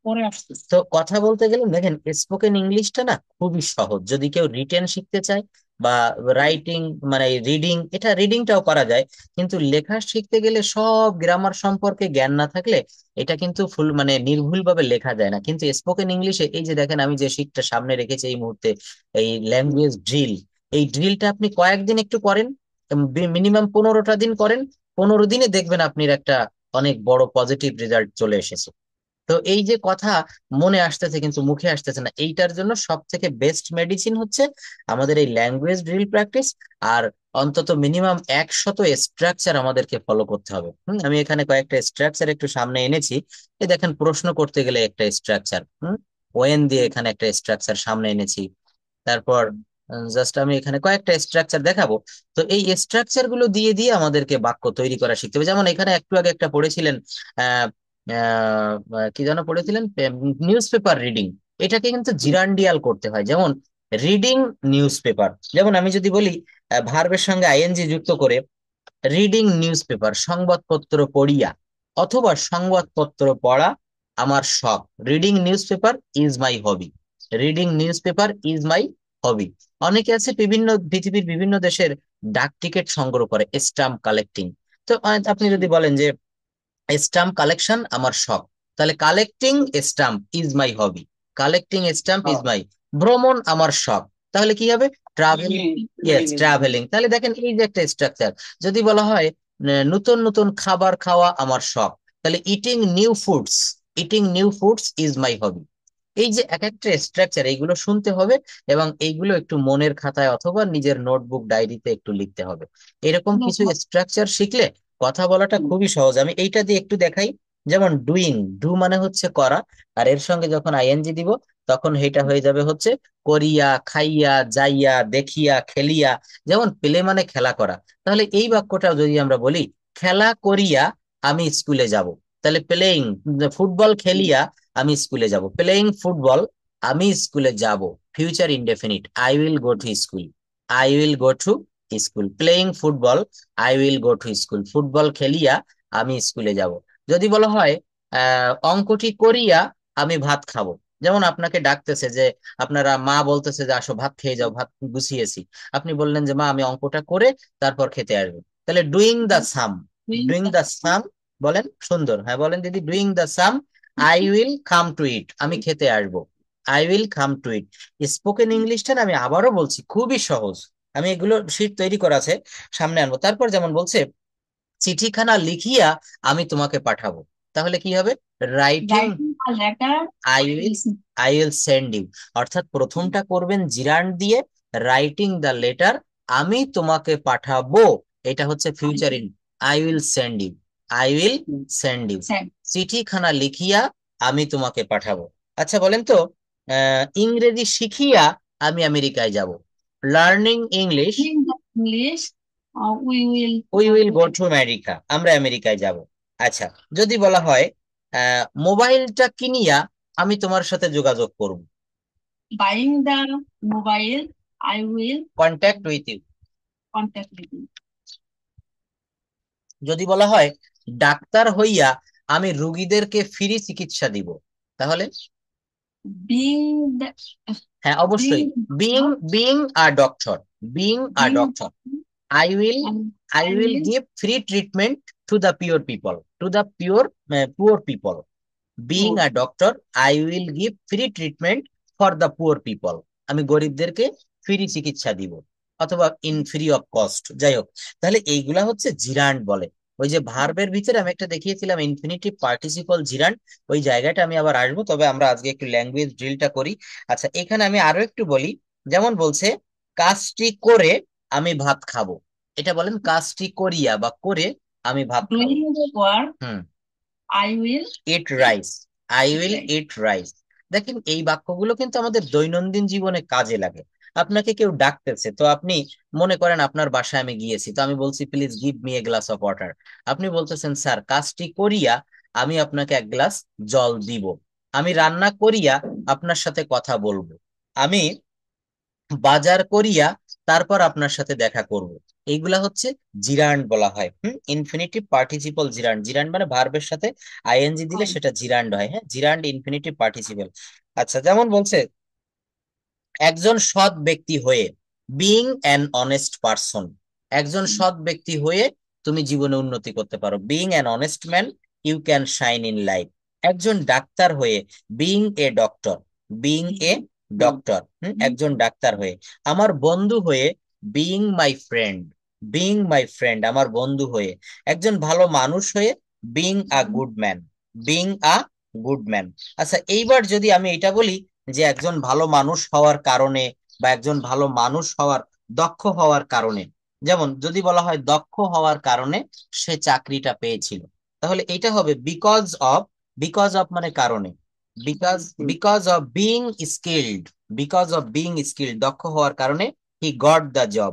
পরে আসতেছে। তো কথা বলতে গেলে দেখেন, স্পোকেন ইংলিশটা না খুবই সহজ যদি কেউ রিটেন শিখতে চায় বা রাইটিং, মানে রিডিং, এটা রিডিংটাও করা যায়। কিন্তু লেখা শিখতে গেলে সব গ্রামার সম্পর্কে জ্ঞান না থাকলে এটা কিন্তু ফুল মানে নির্ভুল ভাবে লেখা যায় না। কিন্তু স্পোকেন ইংলিশে এই যে দেখেন আমি যে শিটটা সামনে রেখেছি এই মুহূর্তে, এই ল্যাঙ্গুয়েজ ড্রিল, এই ড্রিলটা আপনি কয়েকদিন একটু করেন, মিনিমাম 15টা দিন করেন, 15 দিনে দেখবেন আপনার একটা অনেক বড় পজিটিভ রেজাল্ট চলে এসেছে। তো এই যে কথা মনে আসতেছে কিন্তু মুখে আসতেছে না, এইটার জন্য সব থেকে বেস্ট মেডিসিন হচ্ছে আমাদের এই ল্যাঙ্গুয়েজ ড্রিল প্র্যাকটিস। আর অন্তত মিনিমাম 100 স্ট্রাকচার আমাদেরকে ফলো করতে হবে। আমি এখানে কয়েকটা স্ট্রাকচার একটু সামনে এনেছি। এই দেখেন, প্রশ্ন করতে গেলে একটা স্ট্রাকচার, ওয়েন দিয়ে এখানে একটা স্ট্রাকচার সামনে এনেছি। তারপর জাস্ট আমি এখানে কয়েকটা স্ট্রাকচার দেখাবো। তো এই স্ট্রাকচার গুলো দিয়ে দিয়ে আমাদেরকে বাক্য তৈরি করা শিখতে হবে। যেমন এখানে একটু আগে একটা পড়েছিলেন, আহ কি যেন পড়েছিলেন, নিউজ পেপার রিডিং। এটাকে কিন্তু জিরান্ডিয়াল করতে হয়। যেমন রিডিং নিউজ পেপার, যেমন আমি যদি বলি ভার্বের সঙ্গে আইএনজি যুক্ত করে রিডিং নিউজ পেপার, সংবাদপত্র পড়িয়া, অথবা সংবাদপত্র পড়া আমার শখ। Reading newspaper is my hobby. Reading newspaper is my hobby. অনেকে আছে বিভিন্ন পৃথিবীর বিভিন্ন দেশের ডাক টিকিট সংগ্রহ করে, স্টাম্প কালেক্টিং। তো আপনি যদি বলেন যে স্টাম্প কালেকশন আমার শখ, তাহলে collecting stamp is my hobby. Collecting stamp is my, ভ্রমণ আমার শখ, তাহলে কি হবে, ট্রাভেল। Yes, travelling. তাহলে দেখেন এই যে একটা স্ট্রাকচার। যদি বলা হয় নতুন নতুন খাবার খাওয়া আমার শখ, তাহলে eating new foods, eating new foods is my hobby. এই যে এক একটা স্ট্রাকচার, এইগুলো শুনতে হবে এবং এইগুলো একটু মনের খাতায় অথবা নিজের নোটবুক ডায়েরিতে একটু লিখতে হবে। এরকম কিছু স্ট্রাকচার শিখলে কথা বলাটা খুবই সহজ। আমি এইটা দিয়ে একটু দেখাই। যেমন ডুইং, ডু মানে হচ্ছে করা, আর এর সঙ্গে যখন আইএনজি দিব তখন এটা হয়ে যাবে হচ্ছে করিয়া, খাইয়া, যাইয়া, দেখিয়া, খেলিয়া। যেমন প্লে মানে খেলা করা, তাহলে এই বাক্যটা যদি আমরা বলি খেলা করিয়া আমি স্কুলে যাব, তাহলে প্লেইং, ফুটবল খেলিয়া আমি স্কুলে যাব, প্লেইং ফুটবল আমি স্কুলে যাব। Future indefinite, I will go to school, I will go to school. Playing football, I will go to school. Football খেলিয়া আমি স্কুলে যাব। যদি বলা হয় অঙ্কটি করিয়া আমি ভাত খাবো, যেমন আপনাকে ডাকতেছে যে আপনারা মা বলতেছে যে আসো ভাত খেয়ে যাও, ভাত গুছিয়েছি, আপনি বললেন যে মা আমি অঙ্কটা করে তারপর খেতে আসবো, তাহলে doing the some, doing the সাম। বলেন সুন্দর, হ্যাঁ বলেন দিদি, doing the sum, I will come to eat, আমি খেতে আসবো, I will come to eat. Spoken ইংলিশটা না, আমি আবারও বলছি, খুবই সহজ। আমি এগুলো শীট তৈরি করা আছে, সামনে আনবো। তারপর যেমন বলছে চিঠিখানা লিখিয়া আমি তোমাকে পাঠাবো, তাহলে কি হবে, writing I will, I will send you. অর্থাৎ প্রথমটা করবেন জিরান্ড দিয়ে, রাইটিং দ্য লেটার, আমি তোমাকে পাঠাবো, এটা হচ্ছে future in, I will send you, I will send you. চিঠিখানা লিখিয়া আমি তোমাকে পাঠাবো। আচ্ছা বলেন তো, ইংরেজি শিখিয়া আমি আমেরিকায় যাব, learning English, English we will go to America, আমরা আমেরিকায় যাব। আচ্ছা, যদি বলা হয় মোবাইলটা কিনিয়া আমি তোমার সাথে যোগাযোগ করব, buying the mobile, I will contact with you. Contact with you. যদি বলা হয় ডাক্তার হইয়া আমি রুগীদেরকে ফ্রি চিকিৎসা দিব, তাহলে বিং হ্যাঁ অবশ্যই, being, being a doctor, being a doctor, I will, I will give free treatment to the pure people, to the poor people. Being Poor a doctor, I will give free treatment for the poor people. আমি গরিবদেরকে free চিকিৎসা দিব, অথবা in free of cost, যাই হোক। তাহলে এইগুলা হচ্ছে জিরান্ড বলে। ওই যে ভার্বের ভিতরে আমি একটা দেখিয়েছিলাম ইনফিনিটিভ পার্টিসিপল জিরান্ড, ওই জায়গাটা আমি আবার আসবো, তবে আমরা আজকে একটু ল্যাঙ্গুয়েজ ড্রিলটা করি। আচ্ছা, এখানে আমি আরো একটু বলি। যেমন বলছে কাজটি করে আমি ভাত খাবো, এটা বলেন কাজটি করিয়া বা করে আমি ভাত খাবো। doing the work, hmm, I will eat rice, I eat will rice. Eat rice. দেখেন এই বাক্যগুলো কিন্তু আমাদের দৈনন্দিন জীবনে কাজে লাগে। আপনাকে কেউ ডাকতেছে, তো আপনি মনে করেন আপনার বাসায় আমি গিয়েছি, তো আমি বলছি please give me a glass of water. আপনি বলতেছেন স্যার কাজটি করিয়া আমি আপনাকে এক গ্লাস জল দিব। আমি রান্না করিয়া আপনার সাথে কথা বলবো। আমি বাজার করিয়া তারপর আপনার সাথে দেখা করব। এইগুলা হচ্ছে জিরান্ড বলা হয়। Infinitive participle জিরান্ড। জিরান্ড মানে ভার্বের সাথে আইএনজি দিলে সেটা জিরান্ড হয়। হ্যাঁ, জিরান্ড ইনফিনিটিভ পার্টিসিপল। আচ্ছা, যেমন বলছে একজন সৎ ব্যক্তি হয়ে, বিং অ্যান অনেস্ট পারসন। একজন সৎ ব্যক্তি হয়ে তুমি জীবনে উন্নতি করতে পারো। Being an honest man you can shine in life. একজন ডাক্তার হয়ে, being a doctor, being a doctor, একজন ডাক্তার হয়ে। আমার বন্ধু হয়ে, being my friend, being my friend, আমার বন্ধু হয়ে। একজন ভালো মানুষ হয়ে, being a good man, being a good man. আচ্ছা, এইবার যদি আমি এটা বলি যে একজন ভালো মানুষ হওয়ার কারণে, বা একজন ভালো মানুষ হওয়ার, দক্ষ হওয়ার কারণে, যেমন যদি বলা হয় দক্ষ হওয়ার কারণে সে চাকরিটা পেয়েছিল, তাহলে এটা হবে বিকজ অফ। বিকজ অফ মানে কারণে। Because because of being skilled, because of being skilled, দক্ষ হওয়ার কারণে হি গট দ্য জব।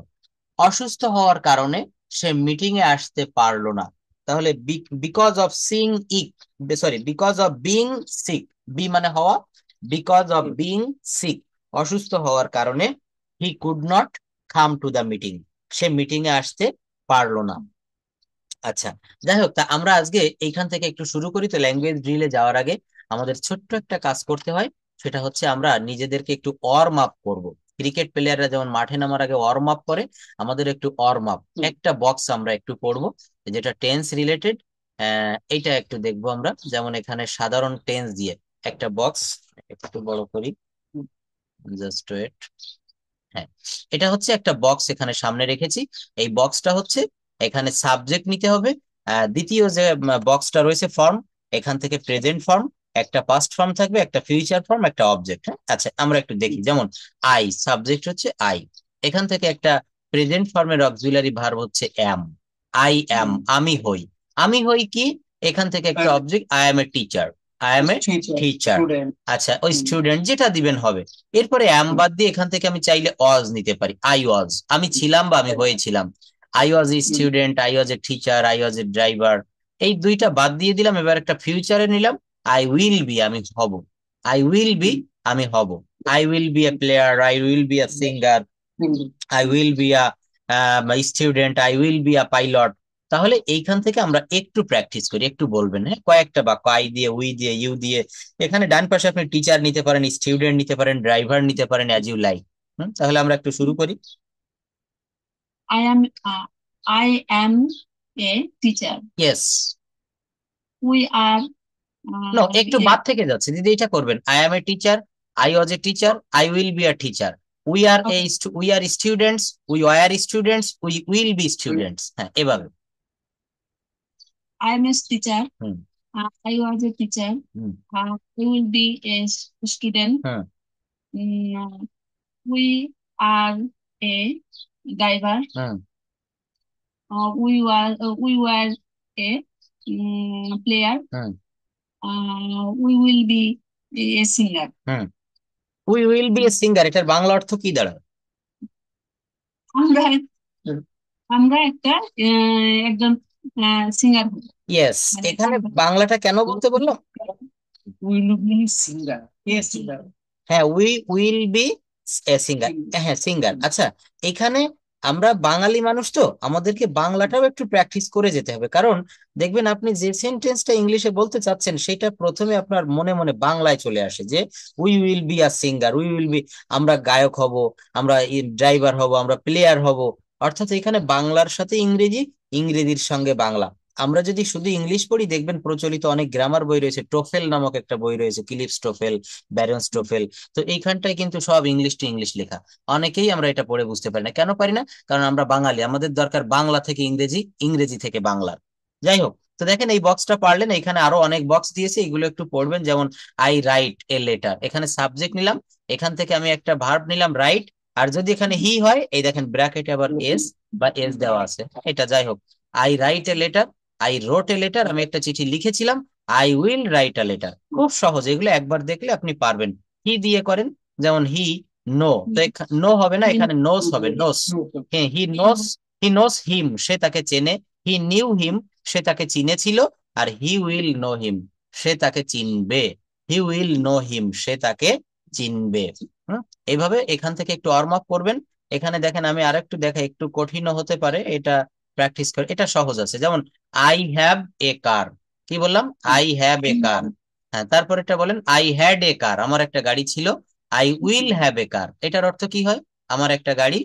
অসুস্থ হওয়ার কারণে সে মিটিং এ আসতে পারলো না, তাহলে because of sing ick, sorry, because of being sick, be মানে হওয়া, বিকজ অফ বিং সিক, অসুস্থ হওয়ার কারণে he could not come to the meeting, সে মিটিং এ আসতে পারলো না। আচ্ছা, যাই হোক, তা আমরা আজকে এইখান থেকে একটু শুরু করি। তো ল্যাঙ্গুয়েজ ড্রিলে যাওয়ার আগে আমাদের ছোট্ট একটা কাজ করতে হয়, সেটা হচ্ছে আমরা নিজেদেরকে একটু ওয়ার্ম আপ করবো। ক্রিকেট প্লেয়াররা যেমন মাঠে নামার আগে ওয়ার্ম আপ করে, আমাদের একটু ওয়ার্ম আপ, একটা বক্স আমরা একটু পড়বো যেটা টেন্স রিলেটেড। এইটা একটু দেখবো আমরা। যেমন এখানে সাধারণ টেন্স দিয়ে একটা বক্স, একটু বড় করি, জাস্ট ওয়েট। হ্যাঁ, এটা হচ্ছে একটা বক্স এখানে সামনে রেখেছি। এই বক্সটা হচ্ছে, এখানে সাবজেক্ট নিতে হবে। দ্বিতীয় যে বক্সটা রয়েছে ফর্ম, এখান থেকে প্রেজেন্ট ফর্ম, একটা পাস্ট ফর্ম থাকবে, একটা ফিউচার ফর্ম, একটা অবজেক্ট। হ্যাঁ, আচ্ছা, আমরা একটু দেখি। যেমন আই, সাবজেক্ট হচ্ছে আই, এখান থেকে একটা প্রেজেন্ট ফর্মের অক্সিলারি ভার্ব হচ্ছে অ্যাম, আই অ্যাম, আমি হই। আমি হই কি, এখান থেকে একটা object, I am a teacher, I am a teacher. student. আচ্ছা, ওই স্টুডেন্ট যেটা দিবেন হবে। এরপরে অ্যাম বাদ দিয়ে এখান থেকে আমি চাইলে ওয়াজ নিতে পারি, আই ওয়াজ, আমি ছিলাম বা আমি হয়েছিলাম। I was a student, I was a teacher, I was A driver. এই দুইটা বাদ দিয়ে দিলাম, এবার একটা ফিউচারে নিলাম, আই উইল বি, আমি হব, আই উইল বি, আমি হব। I will B a player, I will be a singer, I will be a student, I will be a pilot. তাহলে এইখান থেকে আমরা একটু প্র্যাকটিস করি, একটু বলবেন। হ্যাঁ, কয়েকটা বাক্য, আই দিয়ে, উই দিয়ে, ইউ দিয়ে। এখানে ডান পাশে আপনি টিচার নিতে পারেন, স্টুডেন্ট নিতে পারেন, ড্রাইভার নিতে পারেন, অ্যাজ ইউ লাইক। তাহলে আমরা একটু শুরু করি। I am a teacher. Yes, We are no, একটু a বাদ থেকে যাচ্ছে দিদি, এটা করবেন। I am a teacher, I was a teacher, I will be a teacher, we are okay. We are students, we were students, we will be students. হ্যাঁ, এভাবে। I am a teacher. Hmm I was a teacher. Hmm We will be a student. Hmm We are a driver. Hmm We were a player. Hmm We will be a singer. Hmm we will B a singer, এটার বাংলা অর্থ কি দাঁড়ায়? আমরা আমরা একজন singer হব। Yes, মানে এখানে বাংলাটা কেন বলতে বললাম? Will be singer. Yes, singer. হ্যাঁ, we will B a singer, হ্যাঁ সিঙ্গার। আচ্ছা, এখানে আমরা বাঙালি মানুষ, তো আমাদেরকে বাংলাটাও একটু প্র্যাকটিস করে যেতে হবে, কারণ দেখবেন আপনি যে সেন্টেন্সটা ইংলিশে বলতে চাচ্ছেন সেটা প্রথমে আপনার মনে মনে বাংলায় চলে আসে, যে we will be a singer, we will B, আমরা গায়ক হব, আমরা ড্রাইভার হব, আমরা প্লেয়ার হব। অর্থাৎ এখানে বাংলার সাথে ইংরেজি, ইংরেজির সঙ্গে বাংলা। আমরা যদি শুধু ইংলিশ পড়ি দেখবেন প্রচলিত অনেক গ্রামার বই রয়েছে, টোফেল নামক একটা বই রয়েছে, কিলিপস টোফেল, ব্যারন্স টোফেল। তো এইখানটায় কিন্তু সব ইংলিশ টু ইংলিশ লেখা। অনেকেই আমরা এটা পড়ে বুঝতে পারি না। কেন পারি না? কারণ আমরা বাঙালি, আমাদের দরকার বাংলা থেকে ইংরেজি, ইংরেজি থেকে বাংলা। যাই হোক, তো দেখেন এই বক্সটা পারলেন, এখানে আরো অনেক বক্স দিয়েছে, এগুলো একটু পড়বেন। যেমন আই রাইট এ লেটার, এখানে সাবজেক্ট নিলাম, এখান থেকে আমি একটা ভার্ব নিলাম রাইট, আর যদি এখানে হি হয়, এই দেখেন ব্র্যাকেটে আবার এস বা এস দেওয়া আছে, এটা যাই হোক। I right a letter, I রোট a letter, আমি একটা চিঠি লিখেছিলাম। I will write a letter. খুব সহজ, এগুলো একবার দেখলে আপনি পারবেন। হি দিয়ে করেন, যেমন হি নো, তো নো হবে না, এখানে নোস হবে, নোস। হ্যাঁ, হি নোস হিম, সে তাকে চেনে। হি নিউ হিম, সে তাকে চিনেছিল। আর হি উইল নো হিম, সে তাকে চিনবে। হি উইল নো হিম, সে তাকে চিনবে। এইভাবে এখান থেকে একটু ওয়ার্ম আপ করবেন। এখানে দেখেন আমি আরেকটু দেখা, একটু কঠিনও হতে পারে, এটা প্র্যাকটিস করে। এটা সহজ আছে, যেমন আই হ্যাভ এ কার। কি বললাম? I have a car. হ্যাঁ, তারপর এটা বলেন আই হ্যাড এ কার, আমার একটা গাড়ি ছিল। আই উইল হ্যাভ এ কার, এটার অর্থ কি হয়? আমার একটা গাড়ি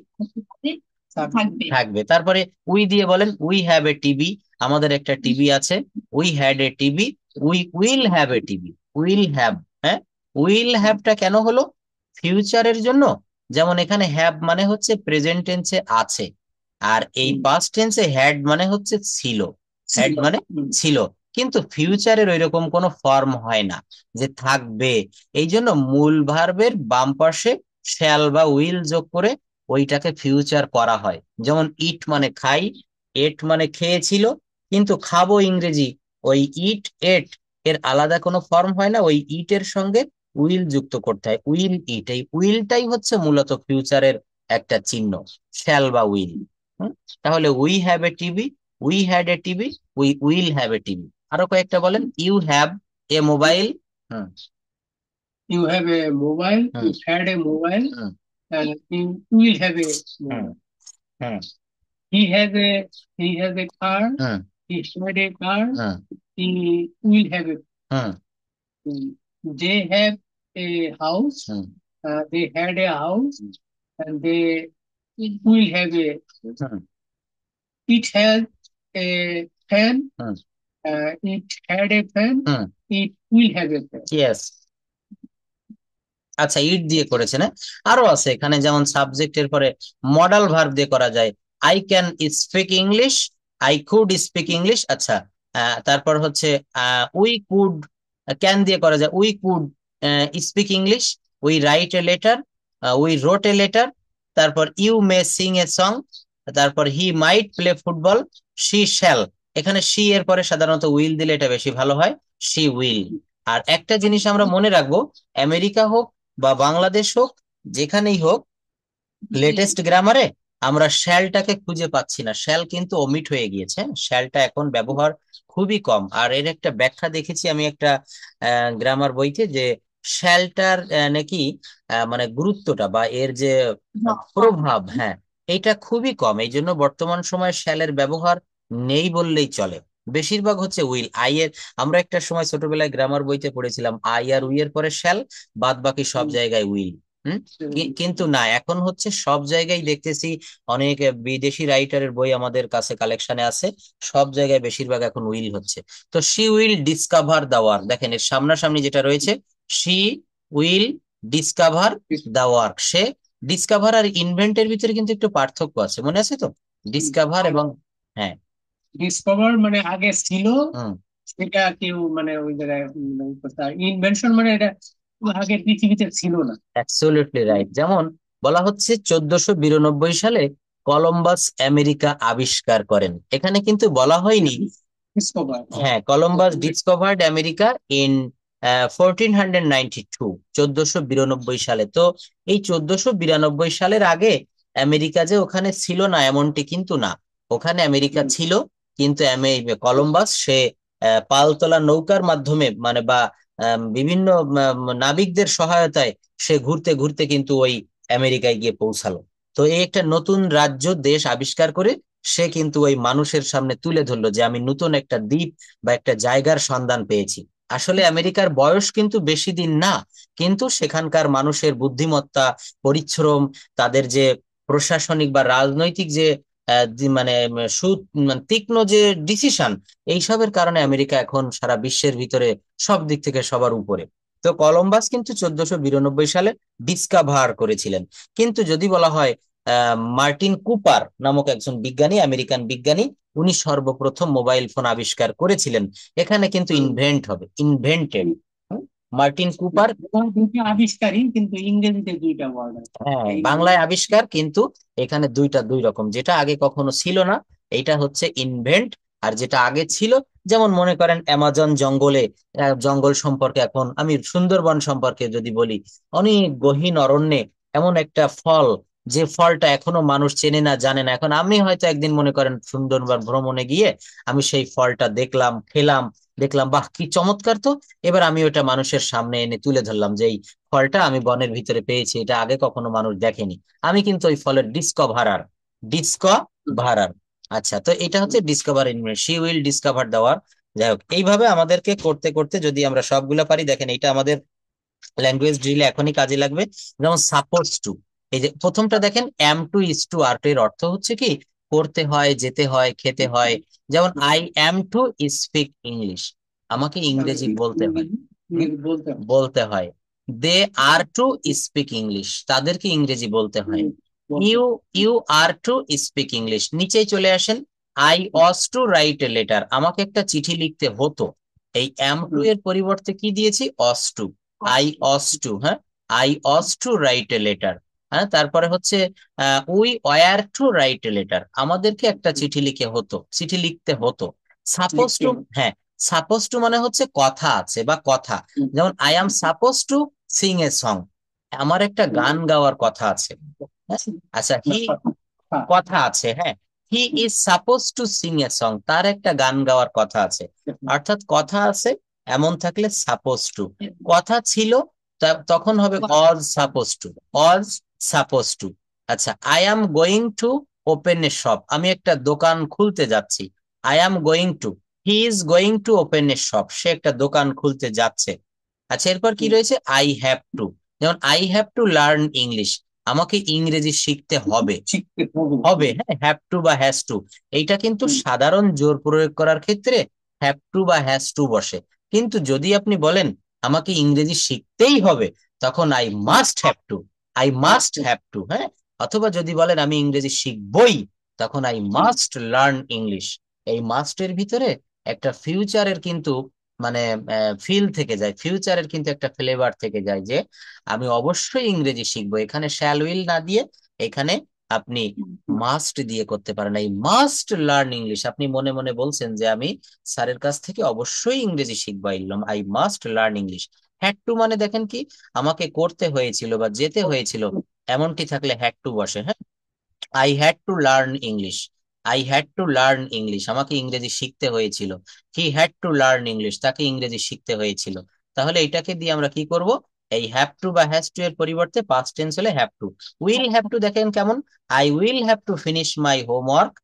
থাকবে। থাকবে। তারপরে উই দিয়ে বলেন উই হ্যাভ এ টিভি, আমাদের একটা টিভি আছে। We had a TV, we will have a TV. Will have, হ্যাঁ, উইল হ্যাভটা কেন হলো? ফিউচারের জন্য। যেমন এখানে হ্যাভ মানে হচ্ছে প্রেজেন্ট টেন্সে আছে, আর এই পাস্ট টেন্সে হ্যাড মানে হচ্ছে ছিল। হ্যাড মানে ছিল, কিন্তু ফিউচারের ওইরকম কোনো ফর্ম হয় না যে থাকবে। এই জন্য মূল ভার্বের বাম পাশে শ্যাল বা উইল যোগ করে ওইটাকে ফিউচার করা হয়। যেমন ইট মানে খাই, এট মানে খেয়েছিল, কিন্তু খাবো ইংরেজি, ওই ইট এট এর আলাদা কোনো ফর্ম হয় না, ওই ইট এর সঙ্গে উইল যুক্ত করতে হয়, উইল ইট। এই উইলটাই হচ্ছে মূলত ফিউচারের একটা চিহ্ন, শ্যাল বা উইল। তাহলে we have a TV, we had a TV, we will have a TV. আরো কয়েকটা বলেন। You have a mobile. Hmm You have a mobile, hmm you had a mobile, hmm and you will have a hmm mobile. Hmm He has a he has a car, hmm he had a car, hmm he will have a hmm they have a house, hmm they had a house, hmm and they will have a hmm it has a fan, hmm it had a fan, hmm it will have a fan. Yes. আচ্ছা, ইট দিয়ে করেছে না? আরো আছে এখানে, যেমন সাবজেক্টের পরে মডাল ভার্ব দিয়ে করা যায়। I can speak English, I could speak English. আচ্ছা, তারপর হচ্ছে উই কুড, ক্যান দিয়ে করা যায় we could speak English, we write a letter, we wrote a letter. তারপর you may sing a song, তারপর he might play football, she shall. এখানে she এর পরে সাধারণত উইল দিলে এটা বেশি ভালো হয়, শি উইল। আর একটা জিনিস আমরা মনে রাখবো, আমেরিকা হোক বা বাংলাদেশ হোক, যেখানেই হোক, লেটেস্ট গ্রামারে আমরা শ্যালটাকে খুঁজে পাচ্ছি না, শ্যাল কিন্তু ওমিট হয়ে গিয়েছে। শ্যালটা এখন ব্যবহার খুবই কম। আর এর একটা ব্যাখ্যা দেখেছি আমি একটা গ্রামার বইতে, যে শ্যালটার নাকি মানে গুরুত্বটা বা এর যে প্রভাব, হ্যাঁ, এটা খুবই কম। এই জন্য বর্তমান সময়ে শ্যালের ব্যবহার নেই বললেই চলে। বেশিরভাগ হচ্ছে উইল, আই এর। আমরা একটা সময় ছোটবেলায় গ্রামার বইতে পড়েছিলাম আই আর উই এর পরে শ্যাল, বাদ বাকি সব জায়গায় উইল। কিন্তু না, এখন হচ্ছে সব জায়গায় দেখতেছি, অনেক বিদেশি রাইটারের বই আমাদের কাছে কালেকশনে আছে, সব জায়গায় বেশিরভাগ এখন উইল হচ্ছে। তো she will discover the work, দেখেন এর সামনাসামনি যেটা রয়েছে, she will discover the work. সে ডিসকভার আর ইনভেন্টের ভিতরে কিন্তু একটু পার্থক্য আছে, মনে আছে তো? ডিসকভার এবং, হ্যাঁ, ডিসকভার মানে আগে ছিল, হুম, সেটা কেউ মানে ওই জায়গায় ইনভেনশন মানে এটা আগে পৃথিবীতে ছিল না। Absolutely right. যেমন বলা হচ্ছে 1492 সালে কলম্বাস আমেরিকা আবিষ্কার করেন, এখানে কিন্তু বলা হয়নি। ডিসকভার, হ্যাঁ, কলম্বাস ডিসকভার্ড আমেরিকা ইন 1492, 1492 সালে। তো এই 1492 সালের আগে আমেরিকা যে ওখানে ছিল না এমনটি কিন্তু না, ওখানে আমেরিকা ছিল। কিন্তু কলম্বাস সে পালতোলা নৌকার মাধ্যমে, মানে বা বিভিন্ন নাবিকদের সহায়তায় সে ঘুরতে ঘুরতে কিন্তু ওই আমেরিকায় গিয়ে পৌঁছালো। তো এই একটা নতুন রাজ্য দেশ আবিষ্কার করে সে কিন্তু ওই মানুষের সামনে তুলে ধরলো যে আমি নতুন একটা দ্বীপ বা একটা জায়গার সন্ধান পেয়েছি। আসলে আমেরিকার বয়স কিন্তু বেশি দিন না, কিন্তু সেখানকার মানুষের বুদ্ধিমত্তা, পরিশ্রম, তাদের যে প্রশাসনিক বা রাজনৈতিক যে মানে মানে তীক্ষ্ণ যে ডিসিশন, এইসবের কারণে আমেরিকা এখন সারা বিশ্বের ভিতরে সব দিক থেকে সবার উপরে। তো কলম্বাস কিন্তু 1492 সালে ডিসকভার করেছিলেন। কিন্তু যদি বলা হয় মার্টিন কুপার নামক একজন বিজ্ঞানী, আমেরিকান বিজ্ঞানী, উনি সর্বপ্রথম মোবাইল ফোন আবিষ্কার করেছিলেন। এখানে কিন্তু ইনভেন্ট হবে, ইনভেন্টেড। মার্টিন কুপার দুটো আবিষ্কারই, কিন্তু ইংরেজিতে দুইটা ওয়ার্ড আছে। হ্যাঁ, বাংলায় আবিষ্কার, কিন্তু এখানে দুই রকম। যেটা আগে কখনো ছিল না এইটা হচ্ছে ইনভেন্ট, আর যেটা আগে ছিল, যেমন মনে করেন অ্যামাজন জঙ্গলে, জঙ্গল সম্পর্কে, এখন আমি সুন্দরবন সম্পর্কে যদি বলি, অনেক গহীন অরণ্যে এমন একটা ফল, যে ফলটা এখনো মানুষ চেনে না, জানে না। এখন আমি হয়তো একদিন মনে করেন সুন্দরবন ভ্রমণে গিয়ে আমি সেই ফলটা দেখলাম, খেলাম, দেখলাম বাহ কি চমৎকার। তো এবার আমি ওটা মানুষের সামনে এনে তুলে ধরলাম যে এই ফলটা আমি বনের ভিতরে পেয়েছি, এটা আগে কখনো মানুষ দেখেনি। আমি কিন্তু ওই ফলের ডিসকভারার, ডিসকভারার। আচ্ছা, তো এটা হচ্ছে discover invent, she will discover দেওয়ার। যাই হোক, এইভাবে আমাদেরকে করতে করতে যদি আমরা সবগুলা পারি, দেখেন এটা আমাদের ল্যাঙ্গুয়েজ ড্রিলে এখনই কাজে লাগবে। যেমন সাপোজ টু, এই যে প্রথমটা দেখেন, am to is to are to, এর অর্থ হচ্ছে কি করতে হয়, যেতে হয়, খেতে হয়। যেমন I am to speak English, আমাকে ইংরেজি বলতে হয়, বলতে হয়। They are to speak English, তাদেরকে ইংরেজি বলতে হয়। You you are to speak English, নিচেই চলে আসেন, I was to write a letter, আমাকে একটা চিঠি লিখতে হতো। এই এম টু এর পরিবর্তে কি দিয়েছি, was to, I was to. হ্যাঁ, I was to write a letter. হ্যাঁ, তারপরে হচ্ছে we were to write a letter, আমাদেরকে একটা চিঠি লিখে হতো, চিঠি লিখতে হতো। সাপোজ টু, হ্যাঁ, সাপোজ টু মানে হচ্ছে কথা আছে বা কথা। যেমন I am suppose to sing a song, আমার একটা গান গাওয়ার কথা আছে। হ্যাঁ, আচ্ছা, হি, কথা আছে, হ্যাঁ, he is suppose to sing a song, তার একটা গান গাওয়ার কথা আছে। অর্থাৎ কথা আছে এমন থাকলে সাপোজ টু, কথা ছিল তখন হবে as suppose to, as suppose to. আচ্ছা, I am going to open a shop, আমি একটা দোকান খুলতে যাচ্ছি। I am going to, he is going to open a shop, সে একটা দোকান খুলতে যাচ্ছে। আচ্ছা, এরপর কি রয়েছে, আই হ্যাভ টু, যেমন I have to learn English, আমাকে ইংরেজি শিখতে হবে, হবে। হ্যাঁ, হ্যাভ টু বা হ্যাজ টু, এইটা কিন্তু সাধারণ জোর প্রয়োগ করার ক্ষেত্রে হ্যাভ টু বা হ্যাজ টু বসে। কিন্তু যদি আপনি বলেন আমাকে ইংরেজি শিখতেই হবে, তখন I must have to, I must have to. হ্যাঁ, অথবা যদি বলেন আমি ইংরেজি শিখবই, তখন আই মাস্ট লার্ন ইংলিশ। এই মাস্টের ভিতরে একটা ফিউচারের কিন্তু মানে ফিল থেকে যায়, ফিউচারের কিন্তু একটা ফ্লেভার থেকে যায়, যে আমি অবশ্যই ইংরেজি শিখবো। এখানে শ্যাল উইল না দিয়ে এখানে আপনি মাস্ট দিয়ে করতে পারেন, এই মাস্ট লার্ন ইংলিশ। আপনি মনে মনে বলছেন যে আমি স্যারের কাছ থেকে অবশ্যই ইংরেজি শিখবো, I must learn English. Had to মানে দেখেন কি, আমাকে করতে হয়েছিল বা যেতে হয়েছিল, এমনটি থাকলে হ্যাড টু বসে। হ্যাঁ, I had to learn English, I had to learn English, আমাকে ইংরেজি শিখতে হয়েছিল। He had two learn English, তাকে ইংরেজি শিখতে হয়েছিল। তাহলে এটাকে দিয়ে আমরা কি করব, এই হ্যাভ টু বা হ্যাজ টু এর পরিবর্তে পাস্ট টেন্স হলে have to. Will have two দেখেন কেমন, I will have to finish my homework,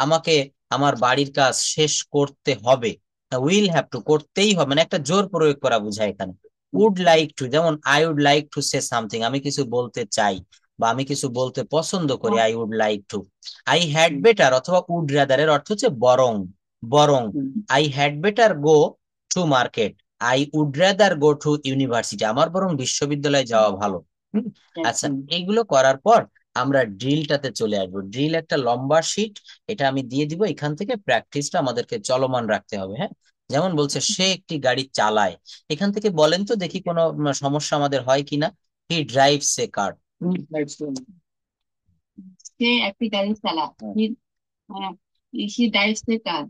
আমাকে আমার বাড়ির কাজ শেষ করতে হবে। উইল হ্যাভ টু করতেই হবে, মানে একটা জোর প্রয়োগ করা বোঝায় এখানে। উড লাইক টু, যেমন I would like to say something, আমি কিছু বলতে চাই বা আমি কিছু বলতে পছন্দ করি, I would like to. I had better অথবা উড রাদার এর অর্থ হচ্ছে বরং, বরং। I had better go to market, I would rather go to university, আমার বরং বিশ্ববিদ্যালয়ে যাওয়া ভালো। আচ্ছা, এইগুলো করার পর আমরা ড্রিলটাতে চলে আসবো। ড্রিল একটা লম্বা শিট, এটা আমি দিয়ে দিব, এখান থেকে প্র্যাকটিসটা আমাদেরকে চলমান রাখতে হবে। হ্যাঁ, যেমন বলছে সে একটি গাড়ি চালায়, এখান থেকে বলেন তো দেখি কোনো সমস্যা আমাদের হয় কিনা। হি ড্রাইভস এ কার, সে একটি গাড়ি চালায়, হি ড্রাইভস এ কার,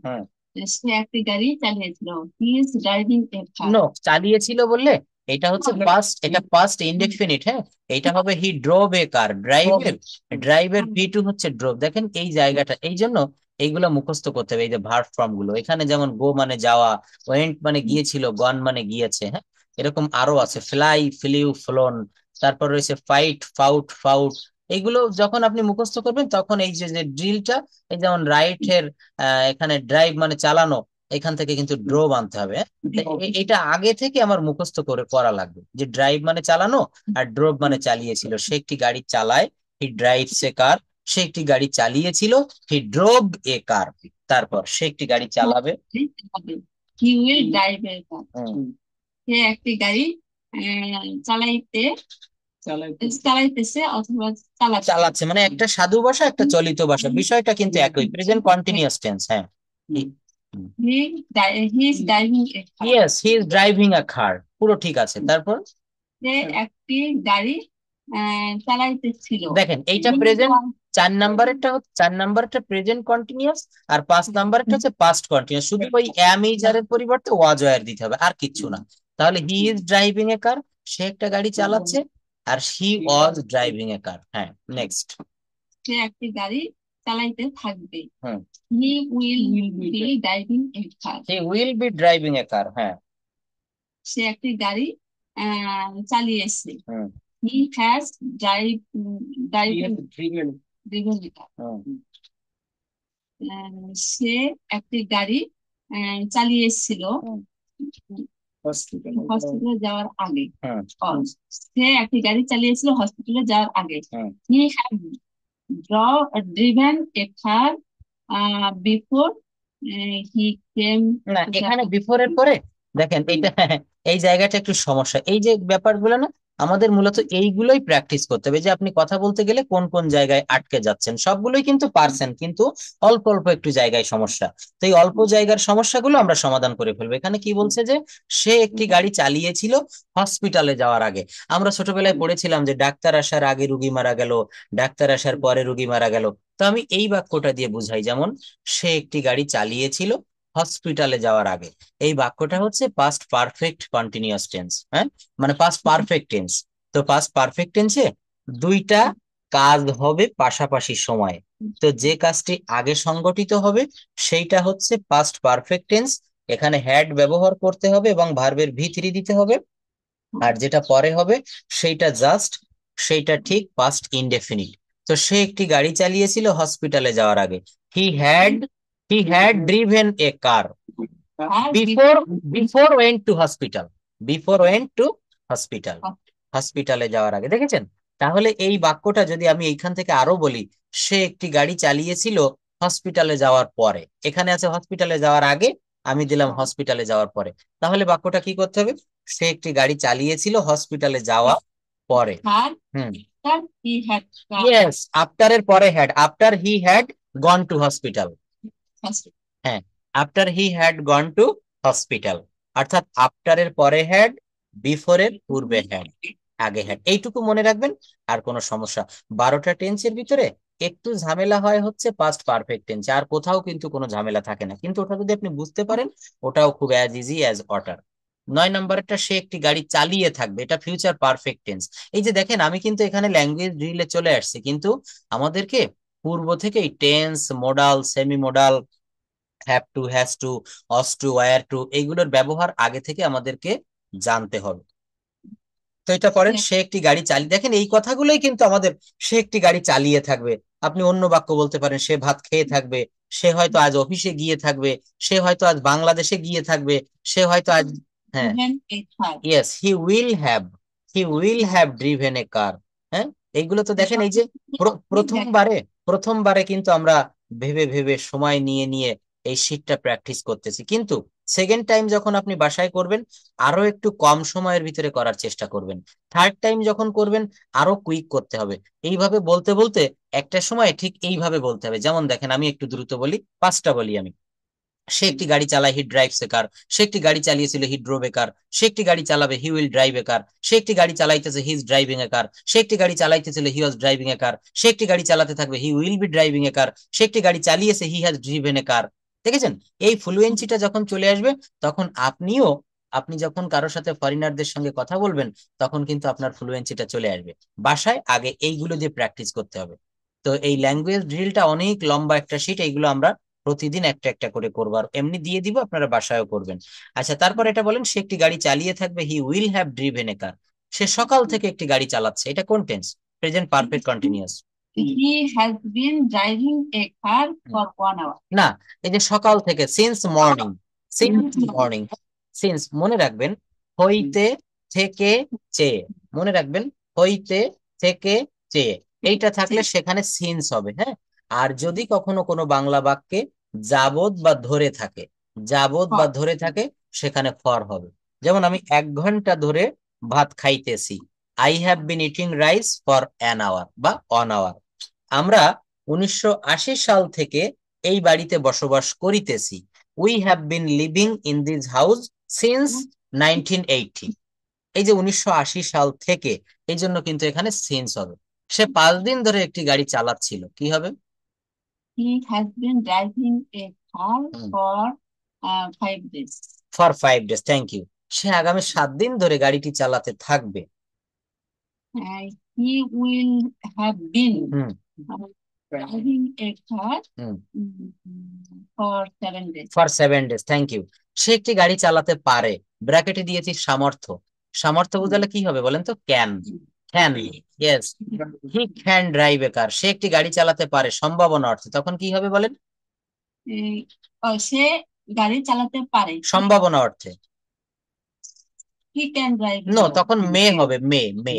সে একটি গাড়ি চালিয়েছিল, he is driving a car. No, চালিয়েছিল বললে এটা হচ্ছে পাস্ট, এটা পাস্ট ইনডেফিনিট। হ্যাঁ, এটা হবে হি ড্রোভ এ কার, ড্রাইভের, ড্রাইভের ভি টু হচ্ছে ড্রোভ। দেখেন এই জায়গাটা, এই জন্য এইগুলো মুখস্থ করতে হবে, এই যে ভার্ব ফর্ম গুলো। এখানে যেমন গো মানে যাওয়া, ওয়েন্ট মানে গিয়েছিল, গন মানে গিয়েছে। হ্যাঁ, এরকম আরো আছে, ফ্লাই, ফ্লিউ, ফ্লোন, তারপর রয়েছে ফাইট, ফাউট, ফাউট। এইগুলো যখন আপনি মুখস্থ করবেন, তখন এই যে ড্রিলটা, এই যেমন রাইট এর এখানে ড্রাইভ মানে চালানো, এখান থেকে কিন্তু ড্রোভ আনতে হবে। হ্যাঁ? এটা আগে থেকে আমার মুখস্থ করে করা লাগবে, যে ড্রাইভ মানে চালানো আর ড্রোভ মানে চালিয়েছিল। সে একটি গাড়ি চালায়, হি ড্রাইভস এ কার। সে একটি গাড়ি চালিয়েছিল, হি ড্রোভ এ কার। তারপর সে একটি গাড়ি চালাবে, হি উইল ড্রাইভ এ কার। হুম, সে একটি গাড়ি চালাইতে চালাইতেছে অথবা চালাচ্ছে। চালাচ্ছে, মানে একটা সাধু ভাষা একটা চলিত ভাষা, বিষয়টা কিন্তু একই, প্রেজেন্ট কন্টিনিউয়াস টেন্স। হ্যাঁ, he is driving a car. Yes, he is driving a car, পুরো ঠিক আছে। তারপর সে একটি গাড়ি চালাইতেছিল। দেখেন এইটা প্রেজেন্ট, 4 নাম্বারটা প্রেজেন্ট কন্টিনিউয়াস, আর 5 নাম্বারটা হচ্ছে পাস্ট কন্টিনিউয়াস। শুধু ওই এম ইজ আর এর পরিবর্তে ওয়াজ ওয়ার দিতে হবে, আর কিচ্ছু না। তাহলে হি ইজ ড্রাইভিং এ কার, সে একটা গাড়ি চালাচ্ছে, আর she was driving a car. হ্যাঁ, নেক্সট। সে একটি গাড়ি চালাইতে থাকবে। Hmm, he will be driving a car. He will be driving a car. হ্যাঁ, সে একটি গাড়ি চালিয়েছে। হুম, হি হ্যাজ ড্রিভেন এ কার। হুম, সে একটি গাড়ি চালিয়েছিল হুম, হসপিটালে যাওয়ার আগে। হুম, সে একটি গাড়ি চালিয়েছিল হসপিটালে যাওয়ার আগে। Hmm. He had driven a car before he came. না, এখানে বিফোর এর পরে দেখেন এটা এই জায়গাটা একটু সমস্যা। এই যে ব্যাপারগুলো না, আমাদের মূলত এইগুলোই প্র্যাকটিস করতে হবে, যে আপনি কথা বলতে গেলে কোন কোন জায়গায় আটকে যাচ্ছেন। সবগুলোই কিন্তু পারছেন, কিন্তু অল্প অল্প একটু জায়গায় সমস্যা। তো এই অল্প জায়গার সমস্যাগুলো আমরা সমাধান করে ফেলবো। এখানে কি বলছে যে সে একটি গাড়ি চালিয়েছিল হসপিটালে যাওয়ার আগে। আমরা ছোটবেলায় পড়েছিলাম যে ডাক্তার আসার আগে রুগী মারা গেল, ডাক্তার আসার পরে রুগী মারা গেল। তো আমি এই বাক্যটা দিয়ে বুঝাই, যেমন সে একটি গাড়ি চালিয়েছিল হসপিটালে যাওয়ার আগে। এই বাক্যটা হচ্ছে পাস্ট পারফেক্ট কন্টিনিউয়াস টেন্স। হ্যাঁ, মানে পাস্ট পারফেক্ট টেন্স। তো পাস্ট পারফেক্ট টেন্সে দুইটা কাজ হবে পাশাপাশি সময়ে। তো যে কাজটি আগে সংগঠিত হবে সেইটা হচ্ছে পাস্ট পারফেক্ট টেন্স, এখানে হ্যাড ব্যবহার করতে হবে এবং ভার্বের ভি3 দিতে হবে। আর যেটা পরে হবে সেইটা ঠিক পাস্ট ইনডেফিনিট। তো সে একটি গাড়ি চালিয়েছিল হসপিটালে যাওয়ার আগে। He had he had driven a car before before went to hospital. Before went to hospital, হসপিটালে যাওয়ার আগে। দেখেছেন? তাহলে এই বাক্যটা যদি আমি এইখান থেকে আরো বলি, সে একটি গাড়ি চালিয়েছিল হসপিটালে যাওয়ার পরে, এখানে আছে হসপিটালে যাওয়ার আগে, আমি দিলাম হসপিটালে যাওয়ার পরে। তাহলে বাক্যটা কি করতে হবে? সে একটি গাড়ি চালিয়েছিল হসপিটালে যাওয়ার পরে। হুম, ইয়েস, আফটার এর পরে had, after he had gone to hospital. হ্যাঁ, after he had gone to hospital, অর্থাৎ আফটার এর পরে হ্যাড, বিফোর এর পূর্বে হ্যাড, আগে হ্যাড। এইটুকু মনে রাখবেন, আর কোনো সমস্যা। 12টা টেন্সের ভিতরে একটু ঝামেলা হয় হচ্ছে পাস্ট পারফেক্ট টেন্সে, আর কোথাও কিন্তু কোনো ঝামেলা থাকে না। কিন্তু ওটা যদি আপনি বুঝতে পারেন, ওটাও খুব অ্যাজ ইজি অ্যাজ ওয়াটার। 9 নম্বরেরটা সে একটি গাড়ি চালিয়ে থাকবে, এটা ফিউচার পারফেক্ট টেন্স। এই যে দেখেন, আমি কিন্তু এখানে ল্যাঙ্গুয়েজ ড্রিলে চলে আসছি, কিন্তু আমাদেরকে পূর্ব থেকেই tense, modal, semi modal, have to, has to, অস টু, ওয়্যার টু, এইগুলোর ব্যবহার আগে থেকে আমাদেরকে জানতে হবে। তো এটা পড়েন, সে একটি গাড়ি চালিয়ে, দেখেন এই কথাগুলোই কিন্তু আমাদের, সে একটি গাড়ি চালিয়ে থাকবে। আপনি অন্য বাক্য বলতে পারেন, সে ভাত খেয়ে থাকবে, সে হয়তো আজ অফিসে গিয়ে থাকবে, সে হয়তো আজ বাংলাদেশে গিয়ে থাকবে, সে হয়তো আজ, হ্যাঁ, yes, he will have driven a car. হ্যাঁ, এইগুলো তো দেখেন, এই যে প্রথমবারে কিন্তু আমরা ভেবে ভেবে সময় নিয়ে নিয়ে এই শীটটা প্র্যাকটিস করতেছি, কিন্তু সেকেন্ড টাইম যখন আপনি বাসায় করবেন, আরো একটু কম সময়ের ভিতরে করার চেষ্টা করবেন। থার্ড টাইম যখন করবেন, আরো কুইক করতে হবে। এইভাবে বলতে বলতে একটা সময় ঠিক এইভাবে বলতে হবে। যেমন দেখেন, আমি একটু দ্রুত বলি, 5টা বলি আমি। সে একটি গাড়ি চালায়, হি ড্রাইভস এ কার। সে একটি গাড়ি চালিয়েছিল, হি ড্রোভ এ কার। সে একটি গাড়ি চালাবে, he will drive a car. সে একটি গাড়ি চালাইতেছে, হি ইজ ড্রাইভিং এ কার। সে একটি গাড়ি চালাইতেছিল, হি ওয়াজ ড্রাইভিং এ কার। সে একটি গাড়ি চালাতে থাকবে, হি will be driving a car. সে একটি গাড়ি চালিয়েছে, হি হ্যাজ ড্রিভেন এ কার। দেখেছেন? এই ফ্লুয়েন্সিটা যখন চলে আসবে, তখন আপনি যখন কারোর সাথে ফরেনারদের সঙ্গে কথা বলবেন, তখন কিন্তু আপনার ফ্লুয়েন্সিটা চলে আসবে। বাসায় আগে এইগুলো দিয়ে প্র্যাকটিস করতে হবে। তো এই ল্যাঙ্গুয়েজ ড্রিলটা অনেক লম্বা একটা শিট, এইগুলো আমরা প্রতিদিন একটা একটা করে করবো, আর এমনি দিয়ে দিব, আপনারা বাসায়ও করবেন। আচ্ছা, তারপর এটা বলেন, সে একটি গাড়ি চালিয়ে থাকবে, হি will have driven a car. সে সকাল থেকে একটি গাড়ি চালাচ্ছে, এটা কোন tense? Present perfect continuous. He has been driving a car for 1 hour. না, এই যে সকাল থেকে, সিন্স মর্নিং, সিন্স মনে রাখবেন, হইতে থেকে চেয়ে, মনে রাখবেন, হইতে থেকে চেয়ে। এইটা থাকলে সেখানে সিন্স হবে, হ্যাঁ। আর যদি কখনো কোনো বাংলা বাক্যে যাবৎ বা ধরে থাকে, যাবৎ বা ধরে থাকে, সেখানে ফর হবে। যেমন আমি 1 ঘন্টা ধরে ভাত খাইতেছি, I have been eating rice for an hour বা অন আওয়ার। আমরা 1980 সাল থেকে এই বাড়িতে বসবাস করিতেছি, we have been living in this house since 1980। এই যে 1980 সাল থেকে, এই জন্য কিন্তু এখানে সিন্স হবে। সে 5 দিন ধরে একটি গাড়ি চালাচ্ছিল, কি হবে? He has been driving a car for 5 days. For 5 days, thank you. সে আগামী 7 দিন ধরে গাড়িটি চালাতে থাকবে। He will have been hmm driving a car hmm for 7 days. For 7 days, thank you. সে একটি গাড়ি চালাতে পারে, ব্র্যাকেটে দিয়েছি সামর্থ্য। সামর্থ্য বোঝালে কি হবে বলেন তো? Can. Can, yes, he can drive a car. সে একটি গাড়ি চালাতে পারে সম্ভাবনা অর্থে, তখন কি হবে বলেন? সে গাড়ি চালাতে পারে সম্ভাবনা অর্থে he can drive a no, car. তখন মে হবে, মে মে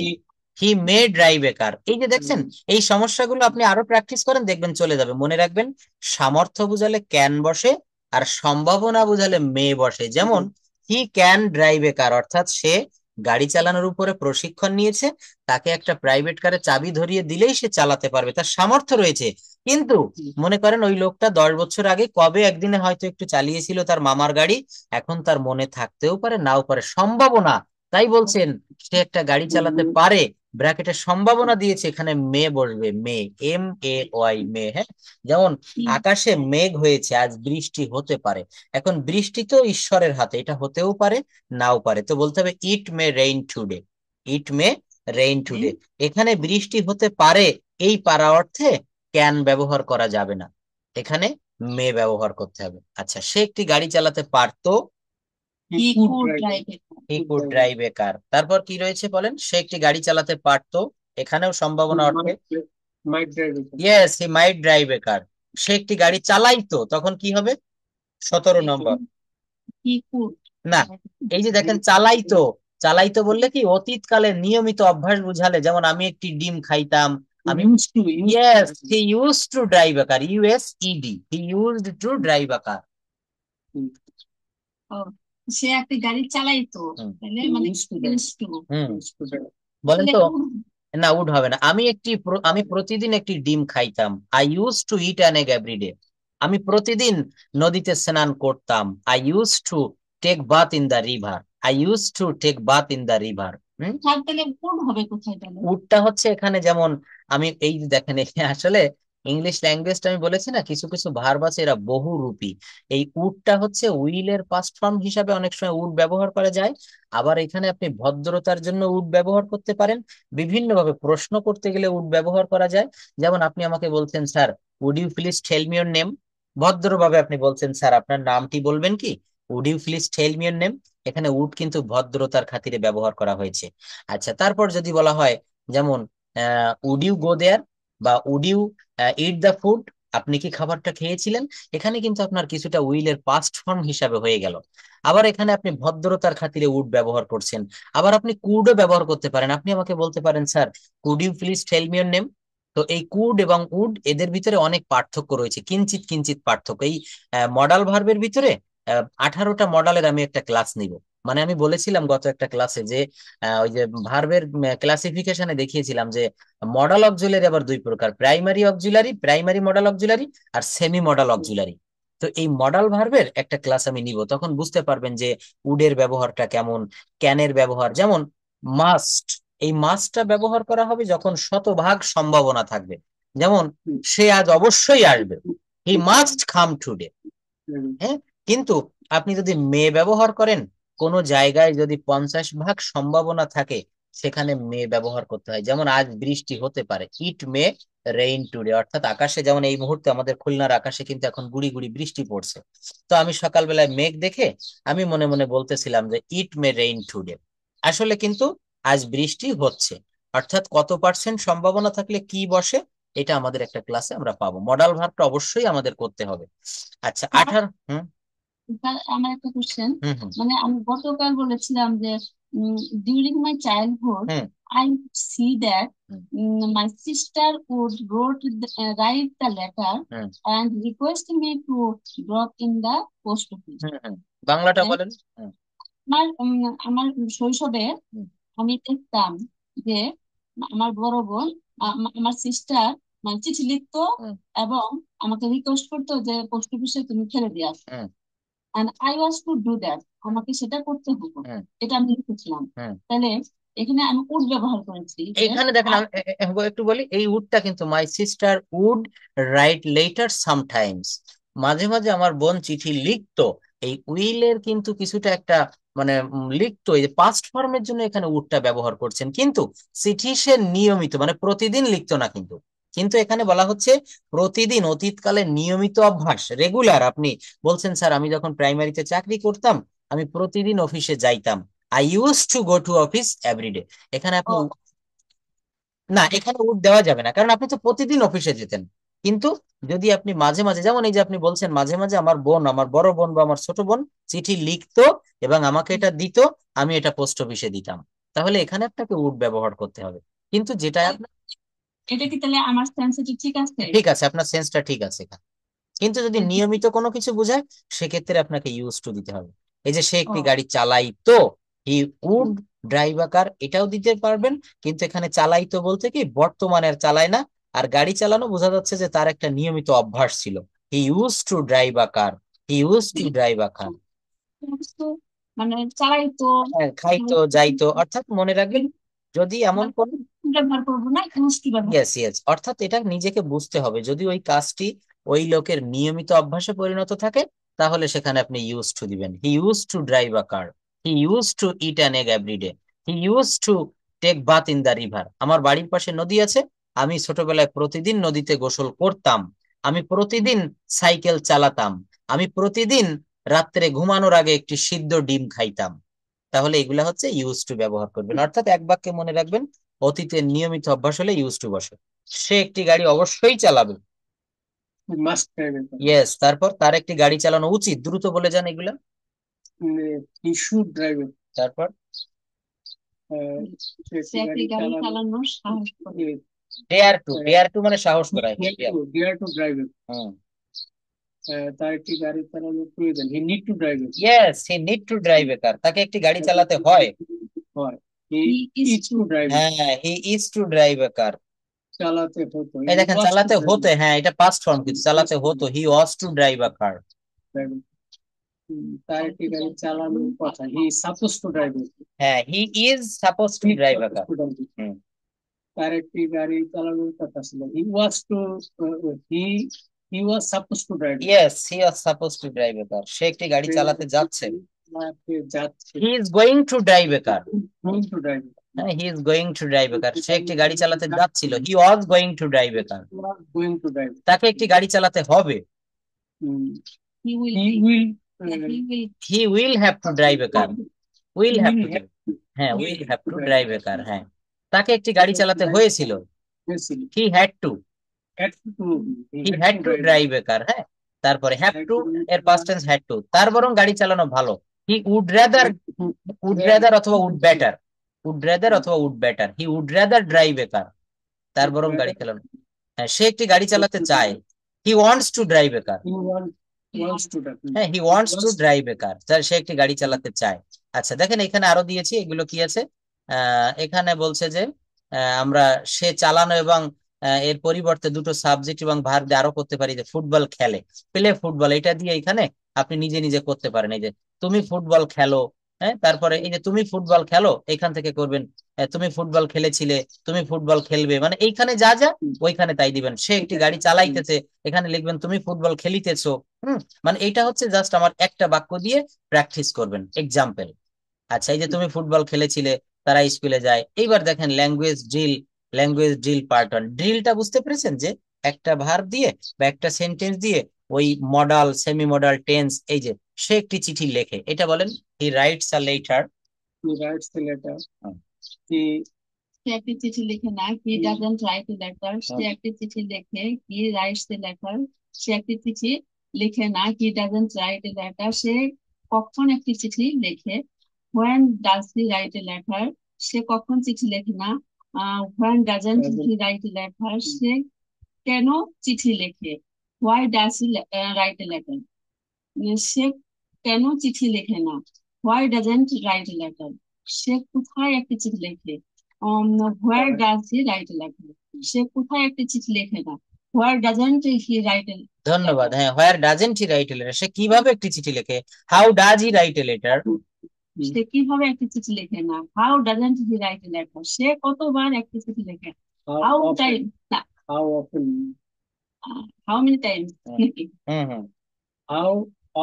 হি মে ড্রাইভ এ কার। এই যে দেখছেন, এই সমস্যাগুলো আপনি আরো প্র্যাকটিস করেন, দেখবেন চলে যাবে। মনে রাখবেন, সামর্থ্য বুঝালে ক্যান বসে, আর সম্ভাবনা বুঝালে মে বসে। যেমন হি ক্যান ড্রাইভ এ কার, অর্থাৎ সে গাড়ি চালানোর উপরে প্রশিক্ষণ নিয়েছে, তাকে একটা প্রাইভেট কারে চাবি ধরিয়ে দিলেই সে চালাতে পারবে, তার সামর্থ্য রয়েছে। কিন্তু মনে করেন ওই লোকটা 10 বছর আগে কবে একদিনে হয়তো একটু চালিয়েছিল তার মামার গাড়ি, এখন তার মনে থাকতেও পারে, নাও পারে, সম্ভাবনা। তাই বলছেন সে একটা গাড়ি চালাতে পারে, ব্র্যাকেটে সম্ভাবনা দিয়েছে, এখানে মে বসবে, মে, MAY, মে। হ্যাঁ, যেমন আকাশে মেঘ হয়েছে, আজ বৃষ্টি হতে পারে। এখন বৃষ্টি তো ঈশ্বরের হাতে, এটা হতেও পারে নাও পারে, তো বলতে হবে ইট মে রেইন টুডে, ইট মে রেইন টুডে। এখানে বৃষ্টি হতে পারে, এই পারা অর্থে ক্যান ব্যবহার করা যাবে না, এখানে মে ব্যবহার করতে হবে। আচ্ছা, সে একটি গাড়ি চালাতে পারতো, he could drive a car. He could drive a car. তারপর কি রয়েছে বলেন? সে একটি গাড়ি চালাতে পারতো, এখানেও সম্ভাবনা অর্থে yes, he mite drive a car. সে একটি গাড়ি চালাইতো, তখন কি হবে? 17 নম্বর। he could না, এই যে দেখেন চালাইতো, চালাইতো বললে কি অতীতকালে নিয়মিত অভ্যাস বুঝালে, যেমন আমি একটি ডিম খাইতাম, আমি yes, he use to drive a car, USED, he used to drive a car. সে একটা গাড়ি চালাইতো, তাহলে মানে used to. বলেন তো, না উড হবে না। আমি প্রতিদিন একটি ডিম খাইতাম, I use to eat an egg everyday. আমি প্রতিদিন নদীতে স্নান করতাম, I use to take bath in the river, I use to take bath in the river. তাহলে কোন হবে কোথায় তাহলে? উডটা হচ্ছে এখানে, যেমন আমি এই যে দেখেন, আসলে ইংলিশ ল্যাঙ্গুয়েজটা আমি বলেছি না, কিছু কিছু ভার্ব আছে এরা বহুরূপী। এই উডটা হচ্ছে উইলের পাস্ট ফর্ম হিসাবে অনেক সময় উড ব্যবহার করা যায়। আবার এখানে আপনি ভদ্রতার জন্য উড ব্যবহার করতে পারেন, বিভিন্ন ভাবে প্রশ্ন করতে গেলে উড ব্যবহার করা যায়। যেমন আপনি আমাকে বলছেন, sir would you please tell me your name. ভদ্রভাবে আপনি বলছেন, স্যার আপনার নামটি বলবেন কি? Would you please tell me your name. এখানে উড কিন্তু ভদ্রতার খাতিরে ব্যবহার করা হয়েছে। আচ্ছা, তারপর যদি বলা হয়, যেমন উড ইউ গো দেয়ার, বা would you eat the food, আপনি কি খাবারটা খেয়েছিলেন, এখানে কিন্তু আপনার কিছুটা উইলের পাস্ট ফর্ম হিসাবে হয়ে গেল। আবার এখানে আপনি ভদ্রতার খাতিরে উড ব্যবহার করছেন। আবার আপনি কুডও ব্যবহার করতে পারেন, আপনি আমাকে বলতে পারেন, sir could you please tell me your name. তো এই কুড এবং উড, এদের ভিতরে অনেক পার্থক্য রয়েছে, কিঞ্চিত কিঞ্চিত পার্থক্য। এই মডাল ভার্বের ভিতরে 18টা মডালের আমি একটা ক্লাস নিব। মানে আমি বলেছিলাম গত একটা ক্লাসে যে ওই যে ভার্বের ক্লাসিফিকেশনে দেখিয়েছিলাম যে মডাল অক্সিলারি আবার 2 প্রকার, primary auxiliary, primary modal auxiliary, আর সেমি মডাল অক্সিলারি। তো এই মডাল ভার্বের একটা ক্লাস আমি নিব, তখন বুঝতে পারবেন যে উডের ব্যবহারটা কেমন, ক্যানের ব্যবহার। যেমন মাস্ট, এই মাস্টটা ব্যবহার করা হবে যখন শতভাগ সম্ভাবনা থাকবে। যেমন সে আজ অবশ্যই আসবে, হি মাস্ট কাম টুডে। হ্যাঁ, কিন্তু আপনি যদি মে ব্যবহার করেন, কোন জায়গায় যদি 50% সম্ভাবনা থাকে, সেখানে মে ব্যবহার করতে হয়। যেমন আজ বৃষ্টি হতে পারে, ইট মে রেইন টুডে, অর্থাৎ আকাশে, যেমন এই মুহূর্তে আমাদের খুলনার আকাশে কিন্তু এখন গুড়ি গুড়ি বৃষ্টি পড়ছে। তো আমি সকালবেলায় মেঘ দেখে আমি মনে মনে বলতেছিলাম যে ইট মে রেইন টুডে, আসলে কিন্তু আজ বৃষ্টি হচ্ছে। অর্থাৎ কত পার্সেন্ট সম্ভাবনা থাকলে কি বসে, এটা আমাদের একটা ক্লাসে আমরা পাবো। মডাল ভার্বটা অবশ্যই আমাদের করতে হবে। আচ্ছা, 18। আমার একটা কোশ্চেন, হুম হুম মানে আমি গতকাল বলেছিলাম যে during my childhood I see that Hmm. my sister would write the letter Hmm. and request me to drop in the post office. বাংলাটা Then বলেন। আমার শৈশবে হুম। আমি দেখতাম যে আমার বড় বোন আমার সিস্টার মানে চিঠি লিখতো হুম। এবং আমাকে রিকোয়েস্ট করতো যে পোস্ট অফিসে তুমি ফেলে দিয়ে আসো, হুম। and I was to do that, আমাকে সেটা করতে হতো, হুম। এটা আমি লিখেছিলাম। হুম। তাহলে এখানে আমি উড ব্যবহার করেছি যে এইখানে দেখেন আমি একটু বলি, এই উডটা কিন্তু my sister would write letter sometimes, মাঝে মাঝে আমার বোন চিঠি লিখতো। এই উইলের কিন্তু কিছুটা একটা মানে লিখতো, এই যে পাস্ট ফর্মের জন্য এখানে উডটা ব্যবহার করছেন, কিন্তু চিঠি সে নিয়মিত মানে প্রতিদিন লিখতো না কিন্তু। কিন্তু এখানে বলা হচ্ছে প্রতিদিন, অতীতকালে নিয়মিত অভ্যাস, রেগুলার। আপনি বলছেন স্যার আমি যখন প্রাইমারিতে চাকরি করতাম আমি প্রতিদিন অফিসে যাইতাম, I use to go to office everyday. এখানে আপনি ও না, এখানে উড দেওয়া যাবে না, কারণ আপনি তো প্রতিদিন অফিসে যেতেন। কিন্তু যদি আপনি মাঝে মাঝে, যেমন এই যে আপনি বলছেন মাঝে মাঝে আমার বোন, আমার বড় বোন বা আমার ছোট বোন চিঠি লিখতো এবং আমাকে এটা দিত, আমি এটা পোস্ট অফিসে দিতাম, তাহলে এখানে আপনাকে উড ব্যবহার করতে হবে। কিন্তু যেটা আপনার এটা কি তাহলে আমার সেন্সিটিভ ঠিক আছে? ঠিক আছে, আপনার সেন্সটা ঠিক আছে এখানে। কিন্তু যদি নিয়মিত কোনো কিছু বোঝায় সেক্ষেত্রে আপনাকে ইউজ টু দিতে হবে। এই যে সে একটি গাড়ি চালাইতো, হি উড ড্রাইভ আ কার, এটাও দিতে পারবেন। কিন্তু এখানে চালাইতো বলতে কি বর্তমানে আর চালায় না, আর গাড়ি চালানো বোঝা যাচ্ছে যে তার একটা নিয়মিত অভ্যাস ছিল। He use to drive a car, he use to drive a car. মানে চালাইতো, খাইতো যাইতো, অর্থাৎ মনে রাখবেন যদি এমন কোন ব্যবহার করবো না, ইউজ টু ব্যবহার ইয়েস ইয়েস, অর্থাৎ এটা নিজেকে বুঝতে হবে, যদি ওই কাজটি ওই লোকের নিয়মিত অভ্যাসে পরিণত থাকে তাহলে সেখানে আপনি ইউজ টু দিবেন। He use to drive a car, he use to eat an egg everyday, he use to take bath in the river. আমার বাড়ির পাশে নদী আছে, আমি ছোটবেলায় প্রতিদিন নদীতে গোসল করতাম, আমি প্রতিদিন সাইকেল চালাতাম, আমি প্রতিদিন রাত্রে ঘুমানোর আগে একটি সিদ্ধ ডিম খাইতাম। তাহলে এগুলা হচ্ছে ইউজ টু ব্যবহার করবেন, অর্থাৎ এক বাক্যে মনে রাখবেন অতীতের নিয়মিত অভ্যাস হলে ইউজ টু বসে। সে একটি গাড়ি অবশ্যই চালাবে, must drive a car, yes. তারপর তার একটি গাড়ি চালানো উচিত, দ্রুত বলে যান এগুলা। হি শুড ড্রাইভ এ, তারপর সে একটি সে একটি গাড়ি গাড়ি চালানো চালানোর সাহস করে। ডেয়ার টু, ডেয়ার টু মানে সাহস করা। Dare to drive a, hmm. তার একটি গাড়ি চালানো প্রয়োজন, he need to drive a, yes, he need to drive a car, তাকে একটি গাড়ি চালাতে হয়। হয়, he He is is to to drive a, হ্যাঁ, he is to drive a car. চালাতে হতো, এই হি দেখেন ওয়াজ টু চালাতে ড্রাইভ হতে, হ্যাঁ এটা পাস্ট ফর্ম, কিন্তু চালাতে হতো, হি was two drive a car. তার একটি গাড়ি চালানোর কথা, he suppose to drive a, হ্যাঁ, he is suppose to drive a car. তার একটি গাড়ি চালানোর কথা ছিল, he was to, he he was suppose to drive, yes, he was suppose to drive a car, সে একটি গাড়ি চালাতে যাচ্ছে। যাচ্ছে, he is going to drive a car, going to drive, হ্যাঁ he is going to drive a car, সে একটি গাড়ি চালাতে যাচ্ছিল, হি ওয়াজ going to drive a car. Going to drive, তাকে একটি গাড়ি চালাতে হবে, he will he be will, he will he will have to drive a car, will have to, হ্যাঁ will will have have to to drive drive a car, হ্যাঁ। তাকে একটি গাড়ি চালাতে হয়েছিল, হয়েছিল, he had to, had to, he had to drive a car, হ্যাঁ। তারপরে হ্যাভ টু এর পাস্ট টেন্স হ্যাড টু, তার বরং গাড়ি চালানো ভালো, he would rather, would rather অথবা উড বেটার, উড রাদার অথবা would better, he would rather drive a car, তার বরং গাড়ি চালানো, হ্যাঁ সে একটি গাড়ি চালাতে চায়, he wants to drive a car, wants to drive, হ্যাঁ he wants to drive a car, সে একটি গাড়ি চালাতে চায়। আচ্ছা দেখেন এখানে আরো দিয়েছি, এগুলো কি আছে, এখানে বলছে যে আমরা সে চালানো এবং এর পরিবর্তে দুটো সাবজেক্ট এবং ভার্ব দিয়ে আরো করতে পারি, যে ফুটবল খেলে, প্লে ফুটবল, এটা দিয়ে এখানে আপনি নিজে নিজে করতে পারেন। এই যে তুমি ফুটবল খেলো, হ্যাঁ, তারপরে এই যে তুমি ফুটবল খেলো এখান থেকে করবেন, তুমি ফুটবল খেলেছিলে, তুমি ফুটবল খেলবে, মানে এইখানে যা যা ওইখানে তাই দিবেন। সে একটি গাড়ি চালাইতেছে, এখানে লিখবেন তুমি ফুটবল খেলিতেছো। মানে এটা হচ্ছে জাস্ট আমার একটা বাক্য দিয়ে প্র্যাকটিস করবেন, এক্সাম্পল। আচ্ছা এই যে তুমি ফুটবল খেলেছিলে, তারা স্কুলে যায়। এইবার দেখেন language drill, language drill part 1, ড্রিলটা বুঝতে পেরেছেন, যে একটা ভার্ব দিয়ে বা একটা সেন্টেন্স দিয়ে ওই মডাল, সেমি মডাল, টেন্স, এই যে সে একটি চিঠি লেখে, এটা বলেন he writes a letter, he writes the letter, he সে একটি চিঠি লিখে না, he doesn't write a letter, সে একটি চিঠি লেখে, he writes the letter, সে একটি চিঠি লিখে না, he doesn't write a letter, সে কখন একটি চিঠি লেখে, when does he write a letter, সে কখন চিঠি লেখে না। When doesn't he write a letter, সে কেন চিঠি লেখে। Why does he write a letter, সে কেন চিঠি লেখে না। Why doesn't write a letter, সে কোথায় একটি চিঠি লেখে। Where does he write a letter, সে কোথায় একটি চিঠি লেখে না। হোয়ার ডাজেন্ট হি রাইট এ ধন্যবাদ। লেটার, হ্যাঁ, where doesn't he write a letter, সে কিভাবে একটি চিঠি লেখে। How does he write a letter. সে কিভাবে একটি চিঠি লেখে না। How doesn't he write a letter, সে কতবার একটি চিঠি লেখে। হাউ টাইম না, How often? How many times নাকি। হুম। How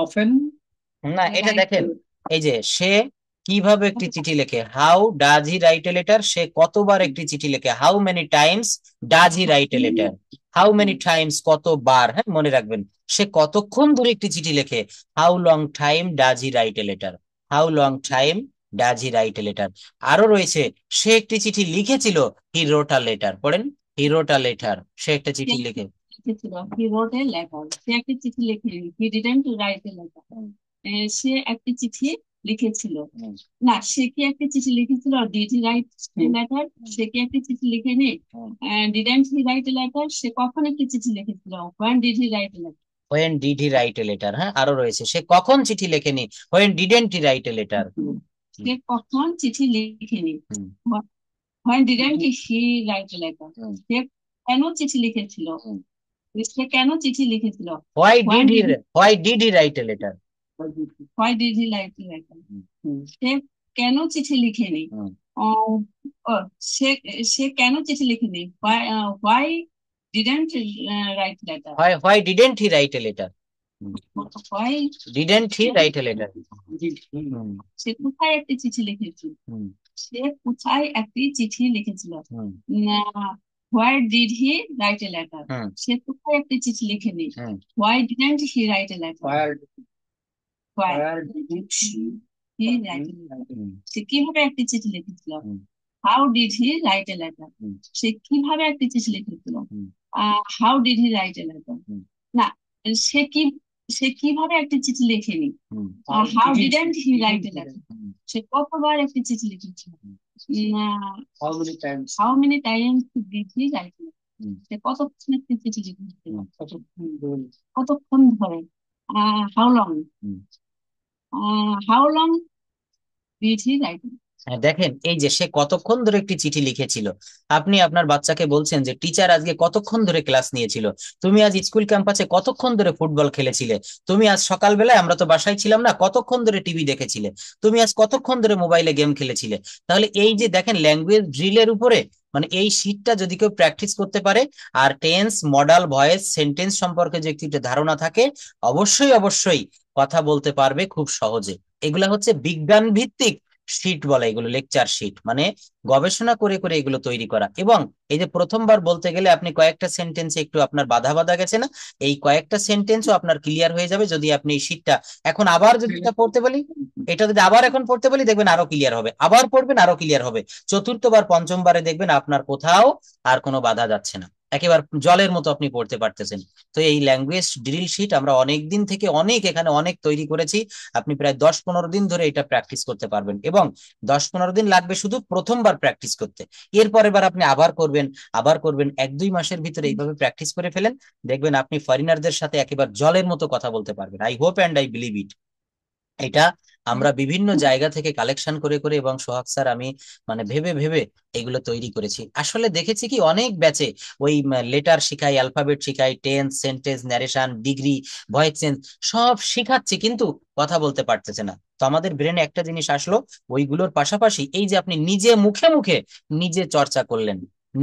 often? না, এটা রাইট দেখেন, এই যে সে কিভাবে একটি চিঠি লেখে, how does he write a letter, সে কতবার একটি চিঠি লেখে। How many times does he write a letter, how many times কতবার, হ্যাঁ মনে রাখবেন। সে কতক্ষণ ধরে একটি চিঠি লেখে, how long time does he write a letter, how long time does he write a letter. আরো রয়েছে, সে একটি চিঠি লিখেছিল, হি রোট আ লেটার, পড়েন, হি রোট আ লেটার, সে একটা চিঠি লিখে। লিখেছিল, হি রোট এ লেটার, সে একটি চিঠি লিখে, he didn't write a letter, সে একটি চিঠি লিখেছিল। না, সে কি একটি চিঠি লিখেছিল, ডিড হি রাইট লেটার, সে কি একটি চিঠি লিখেনি। Didn't he write a letter, সে কখন একটি চিঠি লিখেছিল। When did he write a letter, when did he write a letter. হ্যাঁ, আরো রয়েছে, সে কখন চিঠি লেখেনি, when didn't he write a letter. সে কখন চিঠি লিখেনি। When didn't he write a letter, সে কেন চিঠি লিখেছিল। সে কেন চিঠি লিখেছিল। Why when did he why did he write a letter. Why did he write a letter, সে কেন চিঠি লিখেনি। আহ, ও, সে সে কেন চিঠি লিখেনি। Why didn't write letter, why didn't he write a letter, why didn't he write a letter. সে কোথায় একটি চিঠি লিখেছিল। সে কোথায় একটি চিঠি লিখেছিল। Why did he write a letter, সে কোথায় একটি চিঠি লিখেনি। Why didn't he write a letter, why he write a letter, সে কিভাবে একটি চিঠি লিখেছিল। How did he write a letter, সে কিভাবে একটি চিঠি লিখেছিল। How did he write a letter, না, সে কি সে কিভাবে একটি চিঠি লেখেনি। How didn't he write a letter, সে কতবার একটি চিঠি লিখেছিল। How many times? How many times did he write a letter, সে কতক্ষণ একটি চিঠি লিখেছিল। কতক্ষণ ধরে। How long how long did he right. হ্যাঁ, দেখেন, এই যে সে কতক্ষণ ধরে একটি চিঠি লিখেছিল। আপনি আপনার বাচ্চাকে বলছেন যে টিচার আজকে কতক্ষণ ধরে ক্লাস নিয়েছিল, তুমি আজ স্কুল ক্যাম্পাসে কতক্ষণ ধরে ফুটবল খেলেছিলে, তুমি আজ সকালবেলায়, আমরা তো বাসায় ছিলাম না, কতক্ষণ ধরে টিভি দেখেছিলে, তুমি আজ কতক্ষণ ধরে মোবাইলে গেম খেলেছিলে। তাহলে এই যে দেখেন, ল্যাঙ্গুয়েজ ড্রিলের উপরে, মানে এই শীটটা যদি কেউ প্র্যাকটিস করতে পারে, আর টেন্স, মডাল, ভয়েস, সেন্টেন্স সম্পর্কে যে একটি ধারণা থাকে, অবশ্যই অবশ্যই কথা বলতে পারবে খুব সহজে। এগুলা হচ্ছে বিজ্ঞান ভিত্তিক শিট বলে, এগুলো লেকচার শিট, মানে গবেষণা করে করে এগুলো তৈরি করা। এবং এই যে প্রথমবার বলতে গেলে আপনি কয়েকটা সেন্টেন্সে একটু আপনার বাধা বাধা গেছে না, এই কয়েকটা সেন্টেন্সও আপনার ক্লিয়ার হয়ে যাবে যদি আপনি এই শিটটা এখন আবার যদি এটা পড়তে বলি, এটা যদি আবার এখন পড়তে বলি, দেখবেন আরো ক্লিয়ার হবে, আবার পড়বেন আরো ক্লিয়ার হবে, চতুর্থবার পঞ্চমবারে দেখবেন আপনার কোথাও আর কোনো বাধা যাচ্ছে না, একেবারে জলের মতো আপনি পড়তে পারতেছেন। তো এই ল্যাঙ্গুয়েজ ড্রিল শিট আমরা অনেক দিন থেকে এখানে অনেক তৈরি করেছি। আপনি প্রায় 10-15 দিন ধরে এটা প্র্যাকটিস করতে পারবেন, এবং 10-15 দিন লাগবে শুধু প্রথমবার প্র্যাকটিস করতে। এরপরের বার আপনি আবার করবেন, আবার করবেন, 1-2 মাসের ভিতরে এইভাবে প্র্যাকটিস করে ফেলেন, দেখবেন আপনি ফরেনারদের সাথে একেবারে জলের মতো কথা বলতে পারবেন। I hope and I believe it. এটা আমরা বিভিন্ন জায়গা থেকে কালেকশন করে করে, এবং সোহাগ স্যার আমি মানে ভেবে ভেবে এগুলো তৈরি করেছি। আসলে দেখেছি কি, অনেক ব্যাচে ওই লেটার শিখাই, অ্যালফাবেট শিখাই, tense, sentence, narration, degree, voice change সব শিখাচ্ছি, কিন্তু কথা বলতে পারতেছে না। তো আমাদের ব্রেনে একটা জিনিস আসলো, ওইগুলোর পাশাপাশি এই যে আপনি নিজে মুখে মুখে নিজে চর্চা করলেন,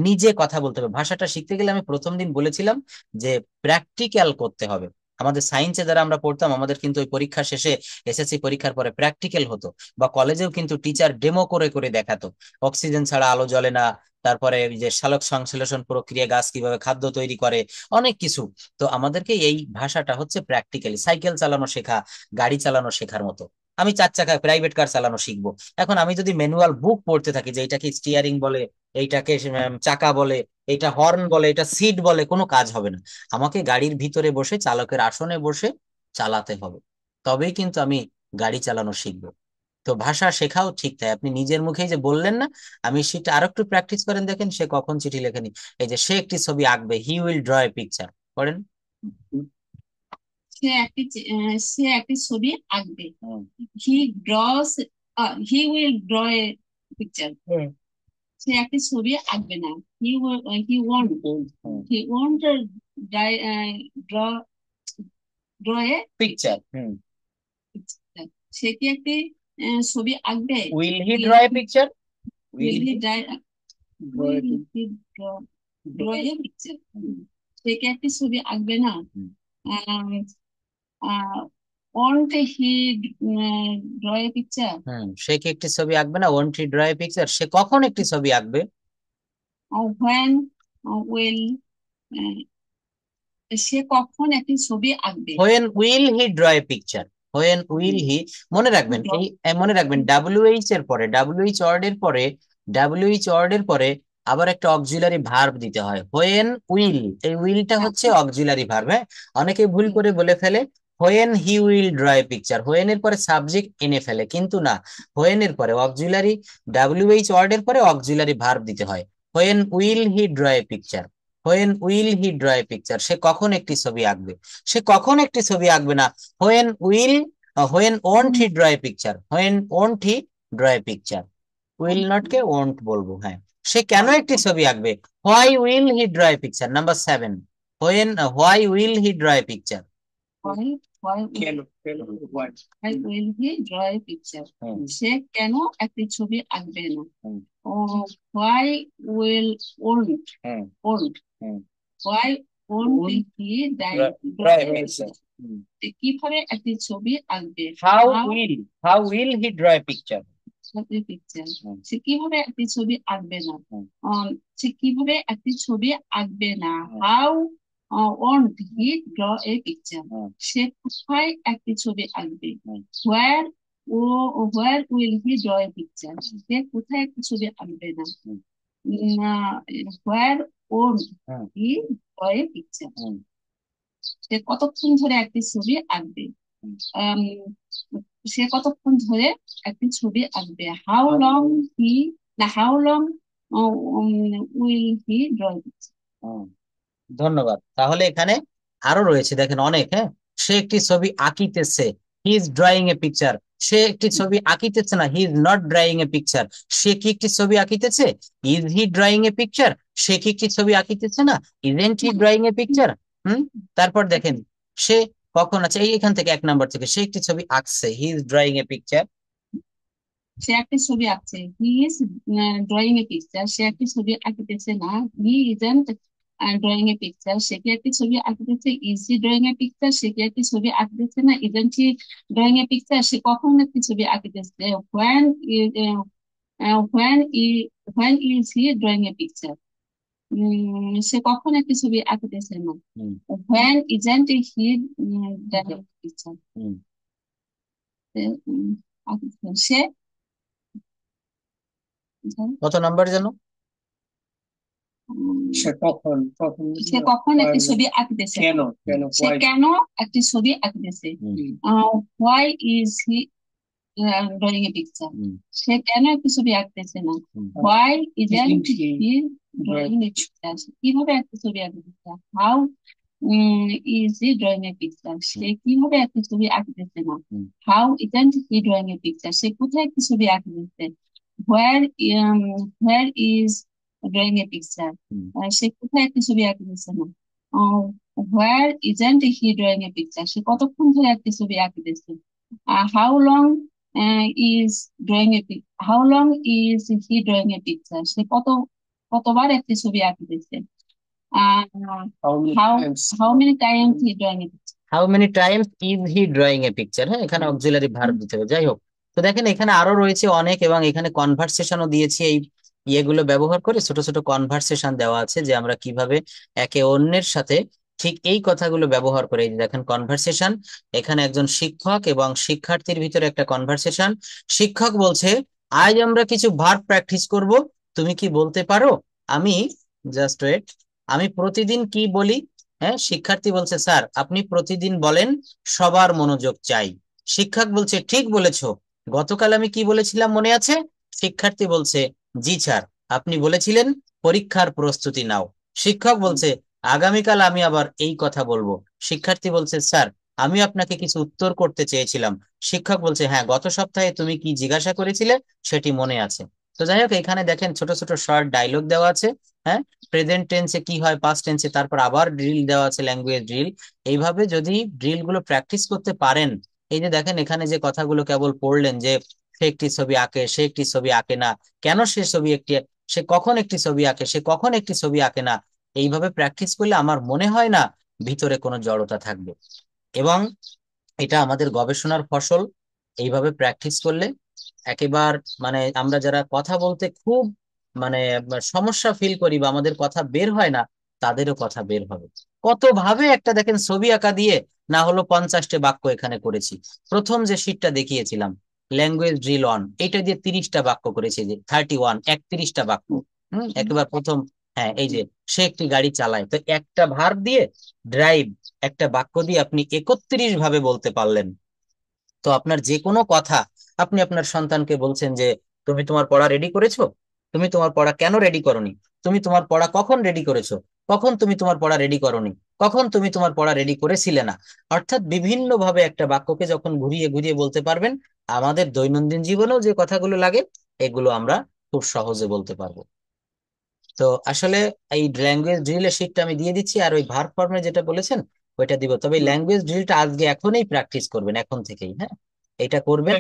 নিজে কথা বলতে হবে। ভাষাটা শিখতে গেলে আমি প্রথম দিন বলেছিলাম যে প্র্যাকটিক্যাল করতে হবে। আমাদের সায়েন্সে যারা আমরা পড়তাম, আমাদের কিন্তু ওই পরীক্ষা শেষে, এসএসসি পরীক্ষার পরে প্র্যাকটিক্যাল হতো, বা কলেজেও কিন্তু টিচার ডেমো করে করে দেখাতো, অক্সিজেন ছাড়া আলো জ্বলে না, তারপরে এই যে সালোক সংশ্লেষণ প্রক্রিয়া, গাছ কিভাবে খাদ্য তৈরি করে, অনেক কিছু। তো আমাদেরকে এই ভাষাটা হচ্ছে প্র্যাকটিক্যালি, সাইকেল চালানো শেখা, গাড়ি চালানো শেখার মতো। আমি 4 চাকা প্রাইভেট কার চালানো শিখবো, এখন আমি যদি ম্যানুয়াল বুক পড়তে থাকি যে এইটাকে স্টিয়ারিং বলে, এইটাকে চাকা বলে, এটা হর্ন বলে, এটা সিট বলে, কোনো কাজ হবে না। আমাকে গাড়ির ভিতরে বসে, চালকের আসনে বসে চালাতে হবে, তবেই কিন্তু আমি গাড়ি চালানো শিখবো। তো ভাষা শেখাও ঠিক তাই, আপনি নিজের মুখেই যে বললেন না, আমি সেটা আরো একটু প্র্যাকটিস করেন, দেখেন সে কখন চিঠি লেখেনি। এই যে সে একটি ছবি আঁকবে, he will draw a picture, করেন। সে একটি ছবি আঁকবে, he draws he will draw a picture. সে একটি ছবি আঁকবে না, he won't draw draw a picture. Picture. সে কি একটি ছবি আঁকবে? Will he draw a picture? Will he draw a picture. সে কি একটি ছবি আঁকবে না? Won't he draw a picture? সে কি একটি ছবি আঁকবে না, won't he draw a picture, সে কখন একটি ছবি আঁকবে? when will সে কখন একটি ছবি আঁকবে? when will he draw a picture? when will he, মনে রাখবেন মনে রাখবেন WH এর পরে, WH ওয়ার্ড এর পরে, WH ওয়ার্ড এর পরে আবার একটা অক্সিলারি ভার্ব দিতে হয়। when will, এই উইলটা হচ্ছে অক্সিলারি ভার্ব। হ্যাঁ, অনেকে ভুল করে বলে ফেলে when he will draw a picture, when এর পরে সাবজেক্ট এনে ফেলে, কিন্তু না, when এর পরে অক্সিলারি, WH ওয়ার্ড এর পরে অক্সিলারি ভার্ব দিতে হয়। when will he draw a picture? when will he draw a picture? সে কখন একটি ছবি আঁকবে, সে কখন একটি ছবি আঁকবে না। when won't he draw a picture? when won't he draw a picture? will not K won't বলবো। হ্যাঁ, সে কেন একটি ছবি আঁকবে? why will he draw a picture? Number 7, why will he draw a picture? why will he draw a picture? সে কেন একটি ছবি আঁকবে না? why won't why won't he draw a picture? কিভাবে একটি ছবি আঁকবে? how will he draw a picture? সে কিভাবে একটি ছবি আঁকবে না? সে কিভাবে একটি ছবি আঁকবে না? how won't he draw a picture? সে কোথায় একটি ছবি আঁকবে? where will he draw a picture? সে কোথায় একটি ছবি আঁকবে না? where won't he draw a picture? সে কতক্ষণ ধরে একটি ছবি আঁকবে? সে কতক্ষণ ধরে একটি ছবি আঁকবে? how long will he draw a picture? ধন্যবাদ। তাহলে এখানে আরো রয়েছে, দেখেন অনেক। হ্যাঁ, সে একটি ছবি আঁকিতেছে, he is drawing a picture. সে একটি ছবি আঁকিতেছে না, he is not drawing a picture. সে কি একটি ছবি আঁকিতেছে? Is he drawing a picture? সে কি একটি ছবি আঁকিতেছে না, isn't he drawing a picture? তারপর দেখেন সে কখন আছে, এইখান থেকে 1 নাম্বার থেকে, সে একটি ছবি আঁকছে, he is drawing a picture. সে একটি ছবি আঁকছে, he is drawing a picture. সে একটি ছবি আঁকিতেছে না, he isn't drawing a picture. সে কি একটি ছবি আঁকিতেছে, is he drawing a picture? সে কি একটি ছবি আঁকিতেছে না, isn't he drawing a picture? সে কখন একটি ছবি আঁকিতেছে, when is he drawing a picture? সে কখন একটি ছবি আঁকিতেছে না, when isn't he drawing a picture? সে কত নাম্বার যেন? সে কখন একটি ছবি আঁকিতেছে, সে কেন একটি ছবি আঁকিতেছে? why is he drawing a picture? সে কেন একটি ছবি আঁকতেছে না, why isn't he drawing a picture? কিভাবে একটি ছবি আঁকতেছে, how is he drawing a picture? সে কিভাবে একটি ছবি আঁকতেছে না, how isn't he drawing a picture? সে কোথায় একটি ছবি আঁকতেছে, where is drawing a picture? সে কোথায় একটি ছবি আঁকতেছে না, where isn't he drawing a picture? সে কতক্ষণ ধরে একটি ছবি আঁকতেছে, how long is how long is he drawing a picture? সে কতবার একটি ছবি আঁকতেছে, how many times he drawing a picture? how many times is he drawing a picture? হ্যাঁ, এখানে auxiliary verb দিতে হবে। যাই হোক, তো দেখেন এখানে আরো রয়েছে অনেক, এবং এখানে কনভারসেশনও দিয়েছি। এই ইয়েগুলো ব্যবহার করে ছোট ছোট কনভারসেশন দেওয়া আছে, যে আমরা কিভাবে একে অন্যের সাথে ঠিক এই কথাগুলো ব্যবহার করে। এই যে দেখেন কনভারসেশন, এখানে একজন শিক্ষক এবং শিক্ষার্থীর ভিতরে একটা কনভারসেশন। শিক্ষক বলছে, আজ আমরা কিছু ভার্ব প্র্যাকটিস করব, তুমি কি বলতে পারো? আমি জাস্ট ওয়েট, আমি প্রতিদিন কি বলি? হ্যাঁ, শিক্ষার্থী বলছে, স্যার আপনি প্রতিদিন বলেন, সবার মনোযোগ চাই। শিক্ষক বলছে, ঠিক বলেছো, গতকাল আমি কি বলেছিলাম মনে আছে? শিক্ষার্থী বলছে জি স্যার, আপনি বলেছিলেন পরীক্ষার প্রস্তুতি নাও। শিক্ষক বলছে আগামীকাল আমি আবার এই কথা বলবো। শিক্ষার্থী বলছে স্যার, আমি আপনাকে কিছু উত্তর করতে চেয়েছিলাম। শিক্ষক বলছে হ্যাঁ, গত সপ্তাহে তুমি কি জিজ্ঞাসা করেছিলে সেটি মনে আছে। তো যাই হোক, এখানে দেখেন ছোট ছোট শর্ট ডায়লগ দেওয়া আছে। হ্যাঁ, প্রেজেন্ট টেন্সে কি হয়, পাস্ট টেন্সে, তারপর আবার ড্রিল দেওয়া আছে, ল্যাঙ্গুয়েজ ড্রিল। এইভাবে যদি ড্রিল গুলো প্র্যাকটিস করতে পারেন, এই যে দেখেন এখানে যে কথাগুলো কেবল পড়লেন, যে সে একটি ছবি আঁকে, সে একটি ছবি আঁকে না, কেন সে ছবি একটি, সে কখন একটি ছবি আঁকে, সে কখন একটি ছবি আঁকে না, এইভাবে প্র্যাকটিস করলে আমার মনে হয় না ভিতরে কোনো জড়তা থাকবে। এবং এটা আমাদের গবেষণার ফসল। এইভাবে প্র্যাকটিস করলে একেবার মানে আমরা যারা কথা বলতে খুব মানে সমস্যা ফিল করি বা আমাদের কথা বের হয় না, তাদেরও কথা বের হবে। কত ভাবে একটা দেখেন ছবি আঁকা দিয়ে না হলো 50টা বাক্য এখানে করেছি। প্রথম যে শীটটা দেখিয়েছিলাম ল্যাঙ্গুয়েজ ড্রিল অন, এটা দিয়ে 30টা বাক্য করেছি, যে 31, 31টা বাক্য। একেবারে প্রথম। হ্যাঁ, এই যে সে একটি গাড়ি চালায়, তো একটা ভার্ব দিয়ে ড্রাইভ, একটা বাক্য দিয়ে আপনি 31 ভাবে বলতে পারলেন। তো আপনার যে কোনো কথা আপনি আপনার সন্তানকে বলছেন যে তুমি তোমার পড়া রেডি করেছো, তুমি তোমার পড়া কেন রেডি করোনি, তুমি তোমার পড়া কখন রেডি করেছো, কখন তুমি তোমার পড়া রেডি করোনি, কখন তুমি তোমার পড়া রেডি করেছিলে না। অর্থাৎ বিভিন্ন ভাবে একটা বাক্যকে যখন ঘুরিয়ে ঘুরিয়ে বলতে পারবেন, আমাদের দৈনন্দিন জীবনেও যে কথাগুলো লাগে এগুলো আমরা খুব সহজে বলতে পারবো। তো আসলে এই ল্যাঙ্গুয়েজ ড্রিলের শিটটা আমি দিয়ে দিচ্ছি, আর ওই ভার্ব ফর্মে যেটা বলেছেন ওইটা দিব। তবে ল্যাঙ্গুয়েজ ড্রিলটা আজকে এখনই প্র্যাকটিস করবেন, এখন থেকেই। হ্যাঁ, এটা করবেন।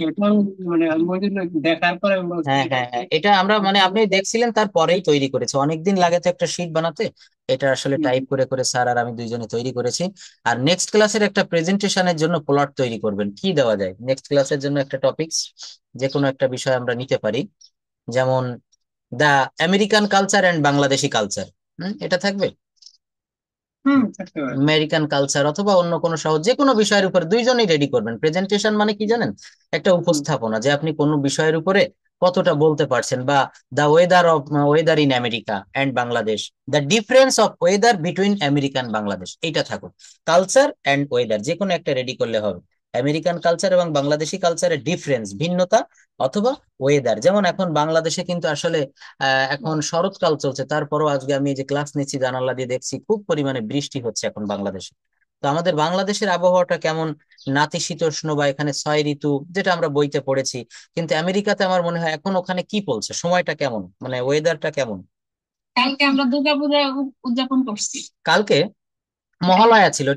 মানে আমি ওই জন্য দেখার পরে আমি বলছি হ্যাঁ হ্যাঁ হ্যাঁ, এটা আমরা মানে আপনি দেখছিলেন তারপরেই তৈরি করেছে, অনেকদিন লাগে তো একটা শিট বানাতে। এটা আসলে টাইপ করে করে স্যার আর আমি দুইজনে তৈরি করেছি। আর নেক্সট ক্লাসের একটা প্রেজেন্টেশনের জন্য প্লট তৈরি করবেন, কি দেওয়া যায় নেক্সট ক্লাসের জন্য একটা টপিকস, যে কোনো একটা বিষয় আমরা নিতে পারি। যেমন the American culture and Bangladeshi culture, এটা থাকবে। থাকতে পারে। আমেরিকান কালচার অথবা অন্য কোনো সহজ যে কোনো বিষয়ের উপর দুইজনেই রেডি করবেন। প্রেজেন্টেশন মানে কি জানেন? একটা উপস্থাপনা, যে আপনি কোনো বিষয়ের উপরে কতটা বলতে পারছেন, বা the weather in America and Bangladesh, the difference of weather between American Bangladesh, এইটা থাকুক। কালচার অ্যান্ড ওয়েদার যে কোনো একটা রেডি করলে হবে। আমেরিকান কালচার এবং বাংলাদেশি কালচারের ডিফারেন্স, ভিন্নতা, অথবা ওয়েদার। যেমন এখন বাংলাদেশে কিন্তু আসলে এখন শরৎকাল চলছে, তারপরও আজকে আমি এই যে ক্লাস নিচ্ছি জানালা দিয়ে দেখছি খুব পরিমাণে বৃষ্টি হচ্ছে এখন বাংলাদেশে। তো আমাদের বাংলাদেশের আবহাওয়াটা কেমন? নাতিশীতোষ্ণ, বা এখানে 6 ঋতু, যেটা আমরা বইতে পড়েছি। কিন্তু আমেরিকাতে আমার মনে হয় এখন ওখানে কি বলছে, সময়টা কেমন, মানে ওয়েদারটা কেমন? কালকে আমরা দুর্গাপূজা উদযাপন করছি। কালকে মহালয়া ছিল,